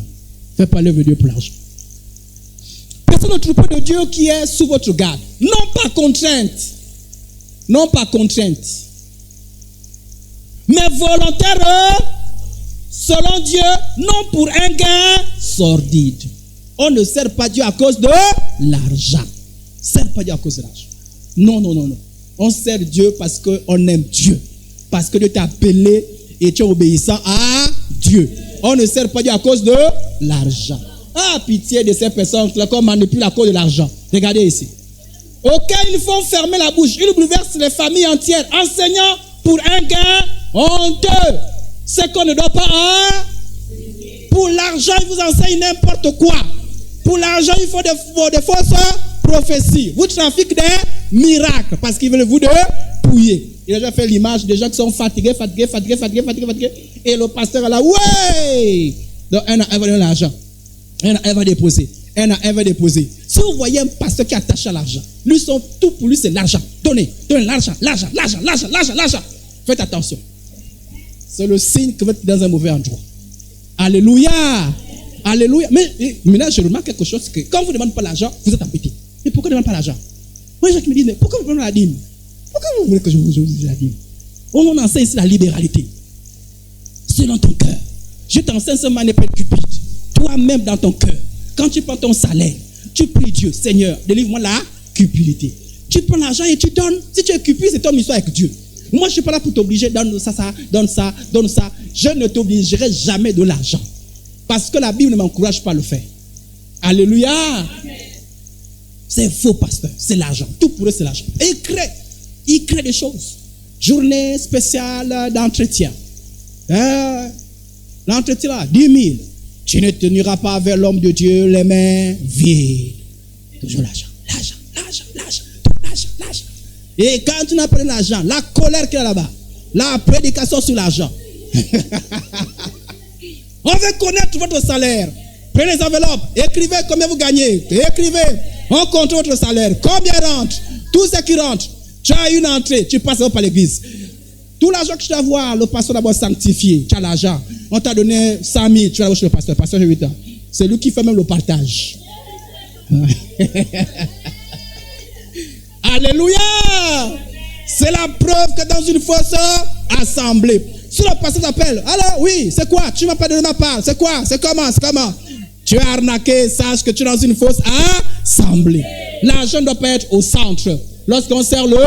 fait pas l'œuvre de Dieu pour l'argent. Personne au troupeau de Dieu qui est sous votre garde. Non pas contrainte. Non pas contrainte. Mais volontaire selon Dieu, non pour un gain sordide. On ne sert pas Dieu à cause de l'argent. On ne sert pas Dieu à cause de l'argent. Non, non, non, non. On sert Dieu parce qu'on aime Dieu. Parce que Dieu t'a appelé et tu es obéissant à Dieu. On ne sert pas Dieu à cause de l'argent. Ah, pitié de ces personnes qui manipulent à cause de l'argent. Regardez ici. Auxquels ils font fermer la bouche. Ils bouleversent les familles entières, enseignant pour un gain honteux. Ce qu'on ne doit pas. Pour l'argent, ils vous enseignent n'importe quoi. Pour l'argent, il faut des fausses prophéties. Vous trafiquez des miracles parce qu'ils veulent vous dépouiller. Il a déjà fait l'image des gens qui sont fatigués. Et le pasteur est là, ouais! Donc, un va donner l'argent. Un va déposer. Un va déposer. Si vous voyez un pasteur qui est attaché à l'argent, tout pour lui, c'est l'argent. Donnez l'argent. Faites attention. C'est le signe que vous êtes dans un mauvais endroit. Alléluia. Alléluia. Mais maintenant, je remarque quelque chose que quand vous ne demandez pas l'argent, vous êtes embêté. Mais pourquoi ne demandez pas l'argent? Moi, les gens qui me disent, mais pourquoi vous ne demandez pas la dîme? Pourquoi vous voulez que je vous dise la dîme? On enseigne ici la libéralité. Selon ton cœur. Je t'enseigne ce manière cupide. Toi-même dans ton cœur. Quand tu prends ton salaire, tu pries Dieu, Seigneur, délivre-moi la cupidité. Tu prends l'argent et tu donnes. Si tu es cupide, c'est ton histoire avec Dieu. Moi, je ne suis pas là pour t'obliger, donne ça. Je ne t'obligerai jamais de l'argent. Parce que la Bible ne m'encourage pas à le faire. Alléluia. Amen. C'est faux, pasteur. C'est l'argent. Tout pour eux, c'est l'argent. Et il crée des choses. Journée spéciale d'entretien. L'entretien là, 10 000. Tu ne te n'iras pas vers l'homme de Dieu les mains vides. Toujours l'argent. Et quand tu n'as pas l'argent, la colère qu'il y a là-bas, la prédication sur l'argent. On veut connaître votre salaire. Prenez les enveloppes, écrivez combien vous gagnez. Écrivez, on compte votre salaire. Combien rentre? Tout ce qui rentre. Tu as une entrée, tu passes par l'église. Tout l'argent que tu dois avoir, le pasteur d'abord sanctifié. Tu as l'argent. On t'a donné 100 000, tu vas chez le pasteur. Pasteur, j'ai 8 ans. C'est lui qui fait même le partage. Alléluia! C'est la preuve que dans une fausse assemblée, si le pasteur t'appelle, alors oui, c'est quoi? Tu ne m'as pas donné ma part. C'est quoi? C'est comment? Tu es arnaqué, sache que tu es dans une fausse assemblée. L'argent ne doit pas être au centre lorsqu'on sert le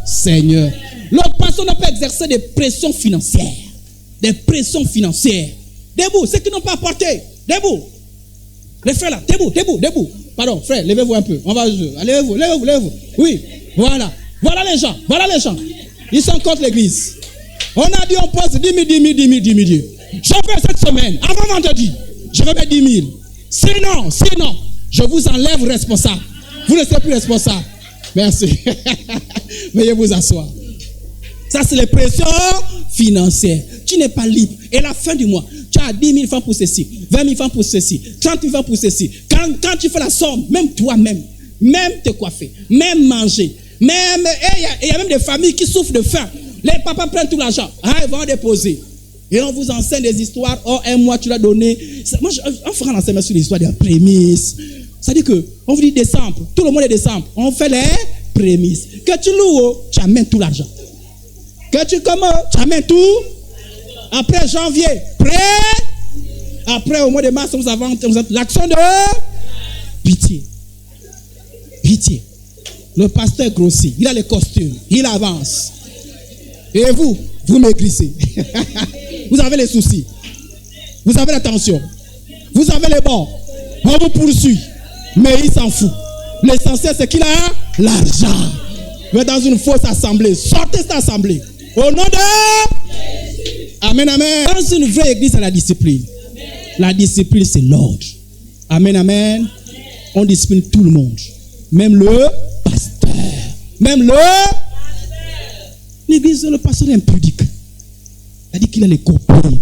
Seigneur. Le pasteur ne doit pas exercer des pressions financières. Debout, ceux qui n'ont pas apporté. Debout. Les frères là, debout. Pardon, frère, levez-vous un peu. On va jouer. Levez-vous. Oui, voilà. Voilà les gens. Ils sont contre l'église. On a dit on pose 10 000. Je fais cette semaine, avant vendredi, je vais mettre 10 000. Sinon, je vous enlève responsable. Vous ne serez plus responsable. Merci. Veuillez vous asseoir. Ça, c'est les pressions financières. Tu n'es pas libre. Et la fin du mois, tu as 10 000 francs pour ceci, 20 000 francs pour ceci, 30 000 francs pour ceci. Quand tu fais la somme, même toi-même, même te coiffer, même manger, même, il y a même des familles qui souffrent de faim. Les papas prennent tout l'argent. Ils vont déposer. Et on vous enseigne des histoires. Oh, un mois, tu l'as donné. Moi, on fera un enseignement sur l'histoire des prémices. C'est-à-dire qu'on vous dit décembre. Tout le monde est décembre. On fait les prémices. Que tu loues, tu amènes tout l'argent. Que tu commandes, tu amènes tout. Après janvier, prêt. Après, au mois de mars, vous avez l'action de pitié. Le pasteur grossit. Il a les costumes. Il avance. Et vous maigrissez. Vous avez les soucis. Vous avez la tension. Vous avez les bords. On vous poursuit. Mais il s'en fout. L'essentiel, c'est qu'il a l'argent. Vous êtes dans une fausse assemblée. Sortez cette assemblée. Au nom de... Amen. Dans une vraie église, c'est la discipline. La discipline, c'est l'ordre. Amen. On discipline tout le monde. Même le pasteur. L'église, le pasteur est impudique. C'est-à-dire qu'il a les copines.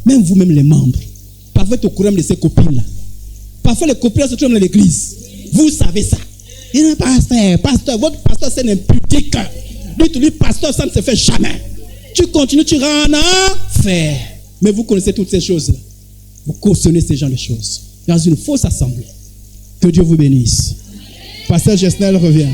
Même vous-même, les membres. Parfois, tu es au courant de ces copines-là. Parfois, les copines se trouvent dans l'église. Vous savez ça. Il y a un pasteur, votre pasteur, c'est un impudique. Lui, pasteur, ça ne se fait jamais. Tu continues, tu rends en enfer. Mais vous connaissez toutes ces choses-là. Vous cautionnez ces genres de choses. Dans une fausse assemblée. Que Dieu vous bénisse. Pasteur Gesnel revient.